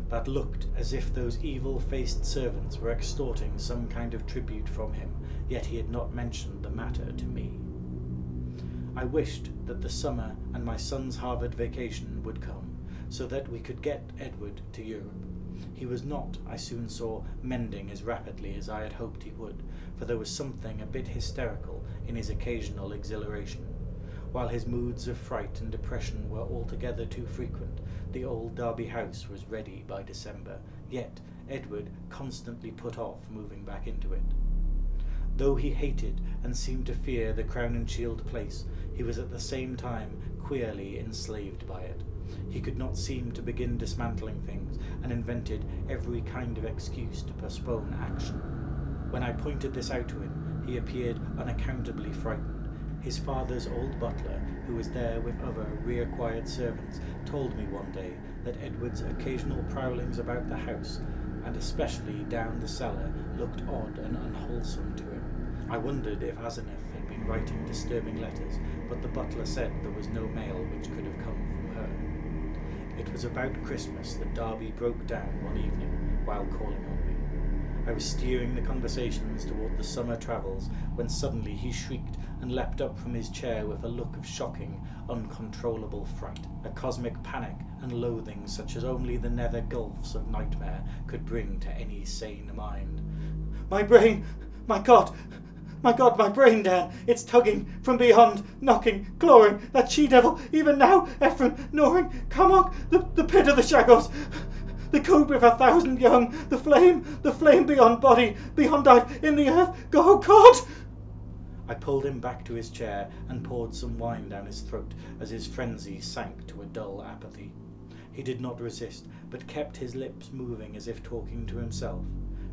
That looked as if those evil-faced servants were extorting some kind of tribute from him, yet he had not mentioned the matter to me. I wished that the summer and my son's Harvard vacation would come, so that we could get Edward to Europe. He was not, I soon saw, mending as rapidly as I had hoped he would, for there was something a bit hysterical in his occasional exhilaration. While his moods of fright and depression were altogether too frequent, the old Derby house was ready by December, yet Edward constantly put off moving back into it. Though he hated and seemed to fear the Crown and Shield place, he was at the same time queerly enslaved by it. He could not seem to begin dismantling things, and invented every kind of excuse to postpone action. When I pointed this out to him, he appeared unaccountably frightened. His father's old butler, who was there with other reacquired servants, told me one day that Edward's occasional prowlings about the house, and especially down the cellar, looked odd and unwholesome to him. I wondered if Asenath had been writing disturbing letters, but the butler said there was no mail which could have come from her. It was about Christmas that Derby broke down one evening while calling on me. I was steering the conversations toward the summer travels when suddenly he shrieked and leapt up from his chair with a look of shocking, uncontrollable fright, a cosmic panic and loathing such as only the nether gulfs of nightmare could bring to any sane mind. "My brain! My God! My God, my brain, Dan! It's tugging from beyond, knocking, clawing, that she-devil, even now, Ephraim, gnawing, come on, the pit of the shackles! The code with 1,000 young, the flame beyond body, beyond life, in the earth, go, God!" I pulled him back to his chair and poured some wine down his throat as his frenzy sank to a dull apathy. He did not resist, but kept his lips moving as if talking to himself.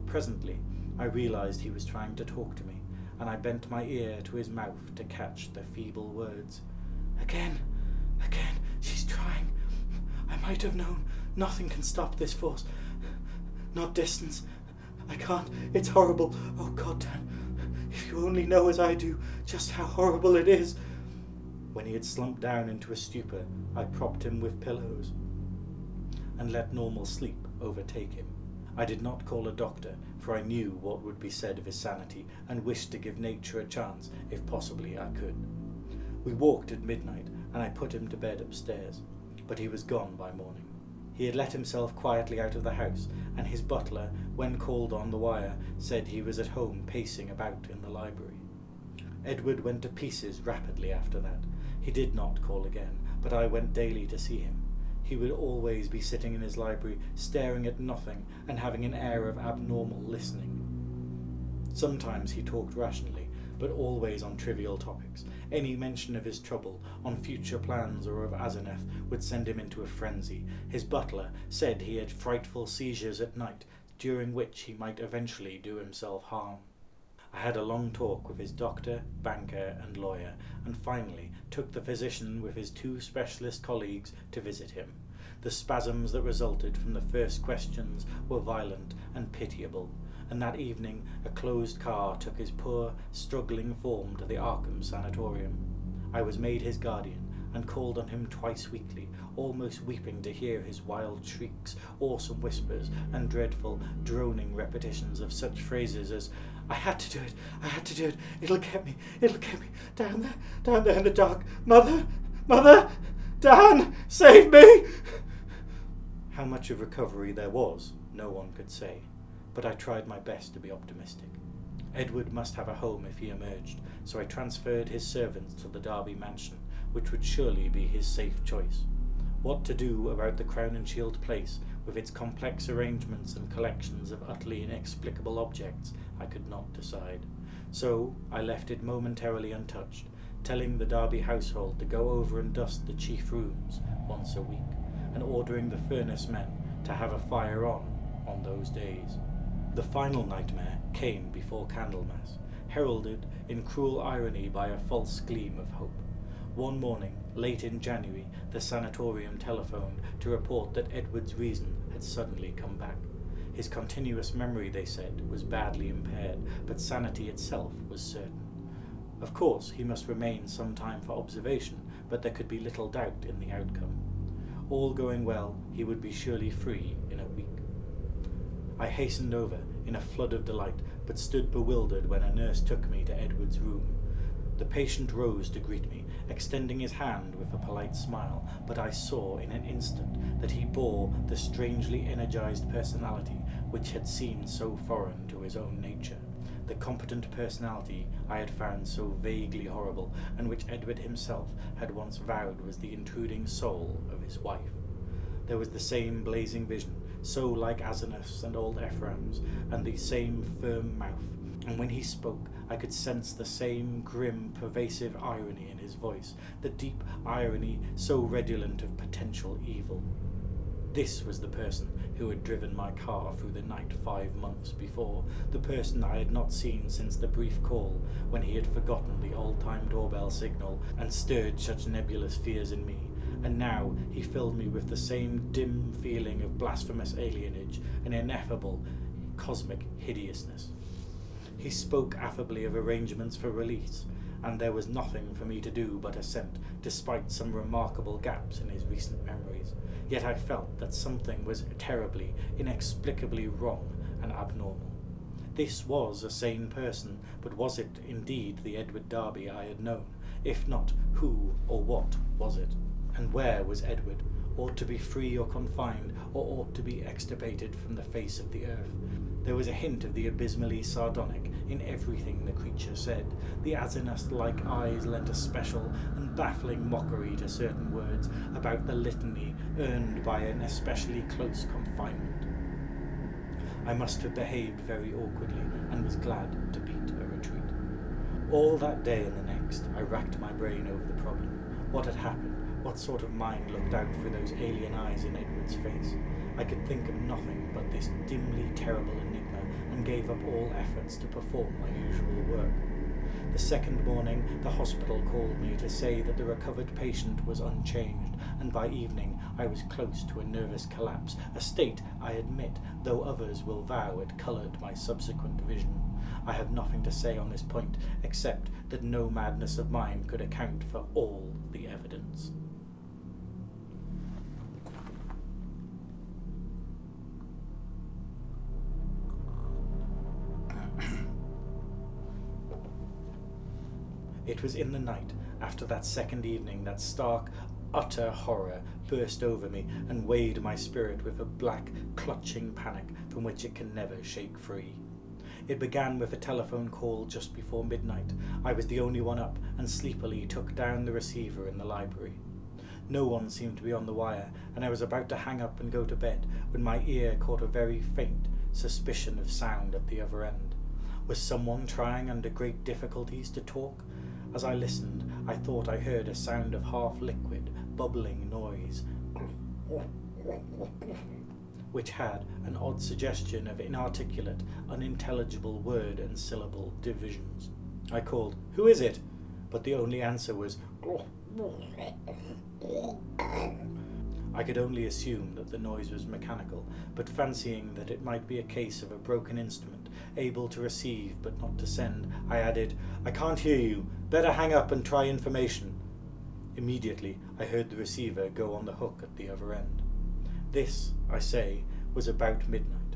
Presently, I realized he was trying to talk to me, and I bent my ear to his mouth to catch the feeble words. Again, she's trying. I might have known. Nothing can stop this force. Not distance. I can't. It's horrible. Oh, God, Dan, if you only know as I do just how horrible it is." When he had slumped down into a stupor, I propped him with pillows and let normal sleep overtake him. I did not call a doctor, for I knew what would be said of his sanity, and wished to give nature a chance, if possibly I could. We walked at midnight, and I put him to bed upstairs, but he was gone by morning. He had let himself quietly out of the house, and his butler, when called on the wire, said he was at home pacing about in the library. Edward went to pieces rapidly after that. He did not call again, but I went daily to see him. He would always be sitting in his library, staring at nothing, and having an air of abnormal listening. Sometimes he talked rationally, but always on trivial topics. Any mention of his trouble, on future plans or of Asenath, would send him into a frenzy. His butler said he had frightful seizures at night, during which he might eventually do himself harm. I had a long talk with his doctor, banker, and lawyer, and finally took the physician with his 2 specialist colleagues to visit him. The spasms that resulted from the first questions were violent and pitiable, and that evening a closed car took his poor, struggling form to the Arkham sanatorium. I was made his guardian, and called on him twice weekly, almost weeping to hear his wild shrieks, awesome whispers, and dreadful, droning repetitions of such phrases as, I had to do it, it'll get me, down there in the dark, Mother, Dan, save me!" How much of recovery there was, no one could say, but I tried my best to be optimistic. Edward must have a home if he emerged, so I transferred his servants to the Derby mansion, which would surely be his safe choice. What to do about the Crown and Shield place, with its complex arrangements and collections of utterly inexplicable objects, I could not decide. So I left it momentarily untouched, telling the Derby household to go over and dust the chief rooms once a week, and ordering the furnace men to have a fire on those days. The final nightmare came before Candlemas, heralded in cruel irony by a false gleam of hope. One morning, late in January, the sanatorium telephoned to report that Edward's reason had suddenly come back. His continuous memory, they said, was badly impaired, but sanity itself was certain. Of course, he must remain some time for observation, but there could be little doubt in the outcome. All going well, he would be surely free in a week. I hastened over, in a flood of delight, but stood bewildered when a nurse took me to Edward's room. The patient rose to greet me, extending his hand with a polite smile, but I saw in an instant that he bore the strangely energized personality which had seemed so foreign to his own nature, the competent personality I had found so vaguely horrible, and which Edward himself had once vowed was the intruding soul of his wife. There was the same blazing vision, so like Asenath's and old Ephraim's, and the same firm mouth, and when he spoke I could sense the same grim, pervasive irony in his voice, the deep irony so redolent of potential evil. This was the person who had driven my car through the night 5 months before, the person I had not seen since the brief call when he had forgotten the old-time doorbell signal and stirred such nebulous fears in me, and now he filled me with the same dim feeling of blasphemous alienage and ineffable cosmic hideousness. He spoke affably of arrangements for release, and there was nothing for me to do but assent, despite some remarkable gaps in his recent memories. Yet I felt that something was terribly, inexplicably wrong and abnormal. This was a sane person, but was it indeed the Edward Darby I had known? If not, who or what was it? And where was Edward? Ought to be free or confined, or ought to be extirpated from the face of the earth? There was a hint of the abysmally sardonic in everything the creature said. The Asenath-like eyes lent a special and baffling mockery to certain words about the litany earned by an especially close confinement. I must have behaved very awkwardly, and was glad to beat a retreat. All that day and the next I racked my brain over the problem. What had happened? What sort of mind looked out through those alien eyes in Edward's face? I could think of nothing but this dimly terrible enigma, and gave up all efforts to perform my usual work. The second morning the hospital called me to say that the recovered patient was unchanged, and by evening I was close to a nervous collapse, a state, I admit, though others will vow it coloured my subsequent vision. I have nothing to say on this point, except that no madness of mine could account for all the evidence. It was in the night, after that second evening, that stark, utter horror burst over me and weighed my spirit with a black, clutching panic from which it can never shake free. It began with a telephone call just before midnight. I was the only one up, and sleepily took down the receiver in the library. No one seemed to be on the wire, and I was about to hang up and go to bed when my ear caught a very faint suspicion of sound at the other end. Was someone trying under great difficulties to talk? As I listened, I thought I heard a sound of half-liquid, bubbling noise, which had an odd suggestion of inarticulate, unintelligible word and syllable divisions. I called, "Who is it?" But the only answer was I could only assume that the noise was mechanical, but fancying that it might be a case of a broken instrument, able to receive but not to send, I added, "I can't hear you. Better hang up and try information." Immediately I heard the receiver go on the hook at the other end. This, I say, was about midnight.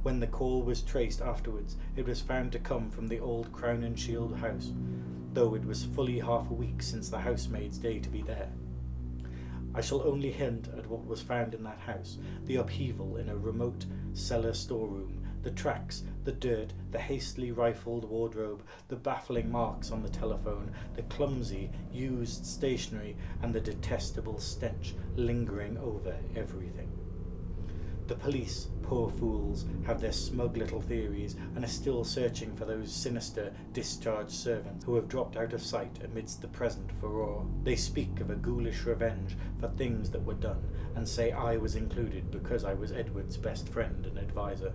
When the call was traced afterwards, it was found to come from the old Crown and Shield house, though it was fully half a week since the housemaid's day to be there. I shall only hint at what was found in that house: the upheaval in a remote cellar storeroom, the tracks, the dirt, the hastily rifled wardrobe, the baffling marks on the telephone, the clumsy, used stationery, and the detestable stench lingering over everything. The police, poor fools, have their smug little theories, and are still searching for those sinister, discharged servants who have dropped out of sight amidst the present furore. They speak of a ghoulish revenge for things that were done, and say I was included because I was Edward's best friend and adviser.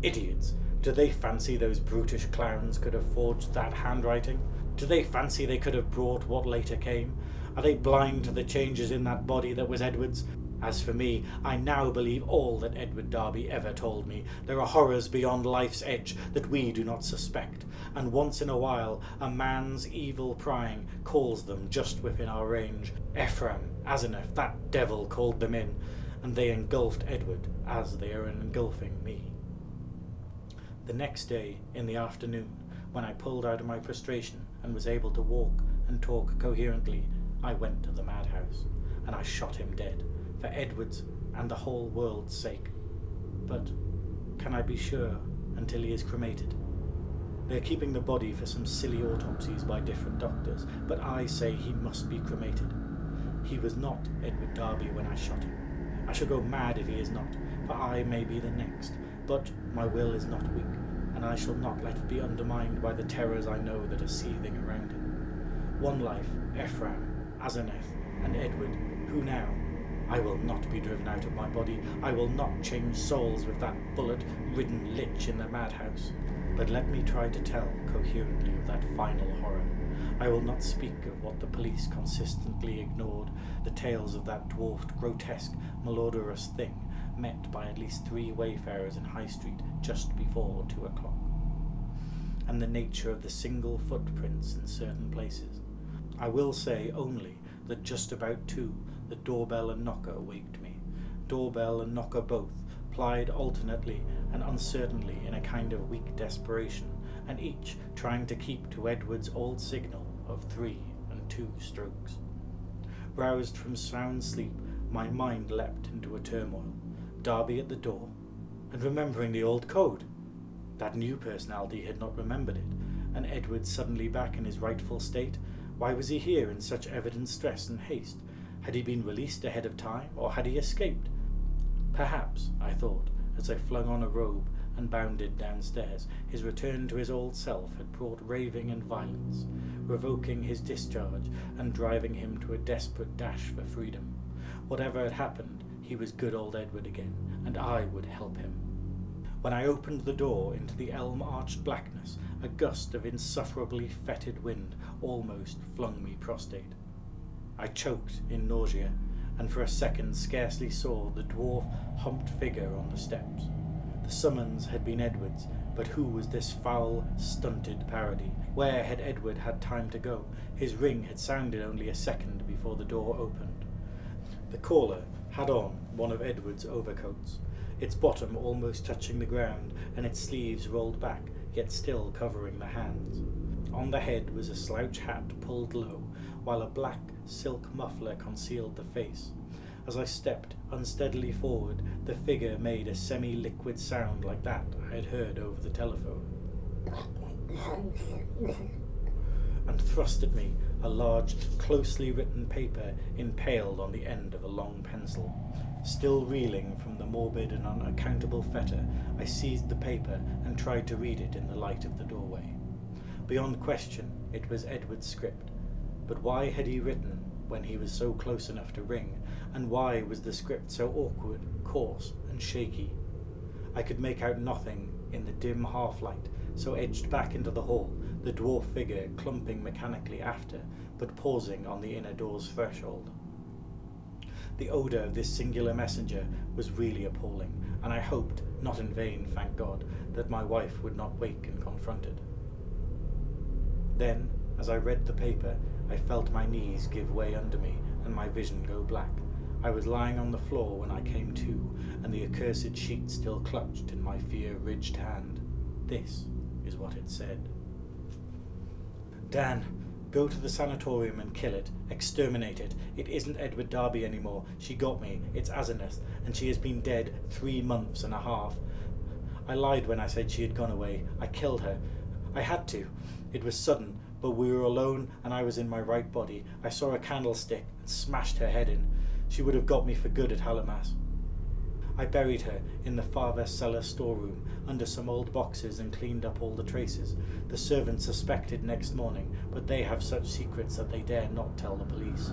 Idiots! Do they fancy those brutish clowns could have forged that handwriting? Do they fancy they could have brought what later came? Are they blind to the changes in that body that was Edward's? As for me, I now believe all that Edward Darby ever told me. There are horrors beyond life's edge that we do not suspect, and once in a while a man's evil prying calls them just within our range. Ephraim, Asenath, that devil called them in, and they engulfed Edward as they are engulfing me. The next day, in the afternoon, when I pulled out of my prostration and was able to walk and talk coherently, I went to the madhouse, and I shot him dead, for Edward's and the whole world's sake. But can I be sure until he is cremated? They're keeping the body for some silly autopsies by different doctors, but I say he must be cremated. He was not Edward Darby when I shot him. I shall go mad if he is not, for I may be the next, but my will is not weak, and I shall not let it be undermined by the terrors I know that are seething around him. One life, Ephraim, Asenath, and Edward, who now? I will not be driven out of my body. I will not change souls with that bullet-ridden lich in the madhouse. But let me try to tell coherently of that final horror. I will not speak of what the police consistently ignored, the tales of that dwarfed, grotesque, malodorous thing met by at least 3 wayfarers in High Street just before 2 o'clock, and the nature of the single footprints in certain places. I will say only that just about 2, the doorbell and knocker waked me. Doorbell and knocker both, plied alternately and uncertainly in a kind of weak desperation, and each trying to keep to Edward's old signal of 3 and 2 strokes. Roused from sound sleep, my mind leapt into a turmoil. Darby at the door, and remembering the old code. That new personality had not remembered it, and Edward suddenly back in his rightful state. Why was he here in such evident stress and haste? Had he been released ahead of time, or had he escaped? Perhaps, I thought, as I flung on a robe and bounded downstairs, his return to his old self had brought raving and violence, revoking his discharge and driving him to a desperate dash for freedom. Whatever had happened, he was good old Edward again, and I would help him. When I opened the door into the elm-arched blackness, a gust of insufferably fetid wind almost flung me prostrate. I choked in nausea, and for a second scarcely saw the dwarf humped figure on the steps. The summons had been Edward's, but who was this foul, stunted parody? Where had Edward had time to go? His ring had sounded only a second before the door opened. The caller had on one of Edward's overcoats, its bottom almost touching the ground, and its sleeves rolled back, yet still covering the hands. On the head was a slouch hat pulled low, while a black silk muffler concealed the face. As I stepped unsteadily forward, the figure made a semi-liquid sound like that I had heard over the telephone, and thrust at me a large, closely written paper impaled on the end of a long pencil. Still reeling from the morbid and unaccountable fetter, I seized the paper and tried to read it in the light of the doorway. Beyond question, it was Edward's script. But why had he written when he was so close enough to ring, and why was the script so awkward, coarse, and shaky? I could make out nothing in the dim half-light, so edged back into the hall, the dwarf figure clumping mechanically after, but pausing on the inner door's threshold. The odour of this singular messenger was really appalling, and I hoped, not in vain, thank God, that my wife would not wake and confront it. Then, as I read the paper, I felt my knees give way under me and my vision go black. I was lying on the floor when I came to, and the accursed sheet still clutched in my fear-ridged hand. This is what it said. Dan, go to the sanatorium and kill it. Exterminate it. It isn't Edward Darby anymore. She got me. It's Asenath, and she has been dead 3 months and a half. I lied when I said she had gone away. I killed her. I had to. It was sudden, but we were alone and I was in my right body. I saw a candlestick and smashed her head in. She would have got me for good at Hallowmas. I buried her in the farther cellar storeroom under some old boxes and cleaned up all the traces. The servants suspected next morning, but they have such secrets that they dare not tell the police.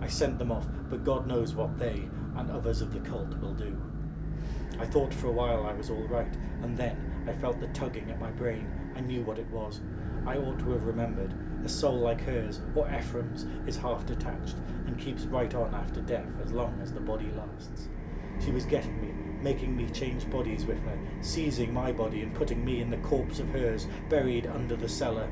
I sent them off, but God knows what they and others of the cult will do. I thought for a while I was all right, and then I felt the tugging at my brain. I knew what it was. I ought to have remembered. A soul like hers, or Ephraim's, is half detached, and keeps right on after death as long as the body lasts. She was getting me, making me change bodies with her, seizing my body and putting me in the corpse of hers, buried under the cellar.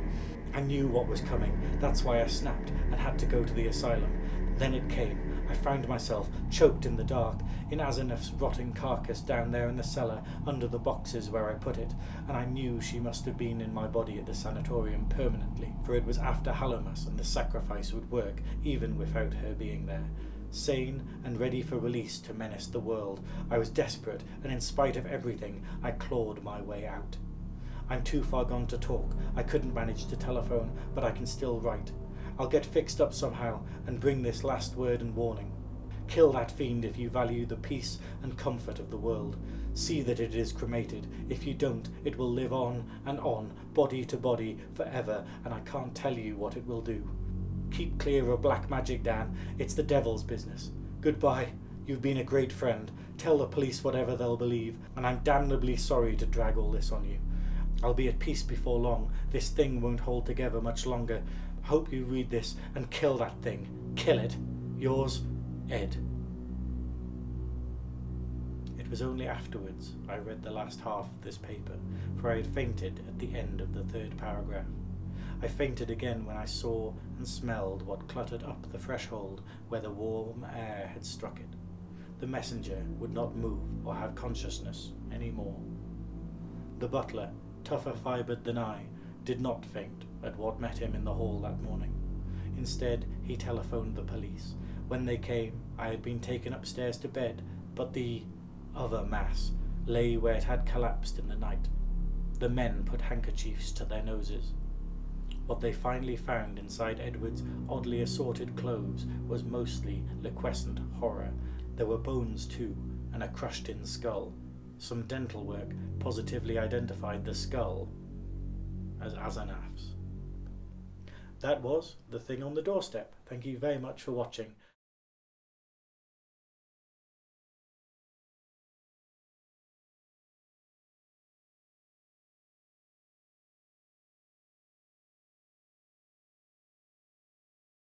I knew what was coming. That's why I snapped and had to go to the asylum. Then it came. I found myself choked in the dark, in Asenath's rotting carcass down there in the cellar under the boxes where I put it, and I knew she must have been in my body at the sanatorium permanently, for it was after Hallowmas and the sacrifice would work even without her being there. Sane and ready for release to menace the world, I was desperate, and in spite of everything, I clawed my way out. I'm too far gone to talk. I couldn't manage to telephone, but I can still write. I'll get fixed up somehow and bring this last word and warning. Kill that fiend if you value the peace and comfort of the world. See that it is cremated. If you don't, it will live on, body to body, forever, and I can't tell you what it will do. Keep clear of black magic, Dan. It's the devil's business. Goodbye. You've been a great friend. Tell the police whatever they'll believe, and I'm damnably sorry to drag all this on you. I'll be at peace before long. This thing won't hold together much longer. Hope you read this and kill that thing. Kill it. Yours, Ed. It was only afterwards I read the last half of this paper, for I had fainted at the end of the third paragraph. I fainted again when I saw and smelled what cluttered up the threshold where the warm air had struck it. The messenger would not move or have consciousness any more. The butler, tougher fibred than I, did not faint at what met him in the hall that morning. Instead, he telephoned the police. When they came, I had been taken upstairs to bed, but the other mass lay where it had collapsed in the night. The men put handkerchiefs to their noses. What they finally found inside Edward's oddly assorted clothes was mostly liquescent horror. There were bones too, and a crushed-in skull. Some dental work positively identified the skull as Asenath's. That was The Thing on the Doorstep. Thank you very much for watching.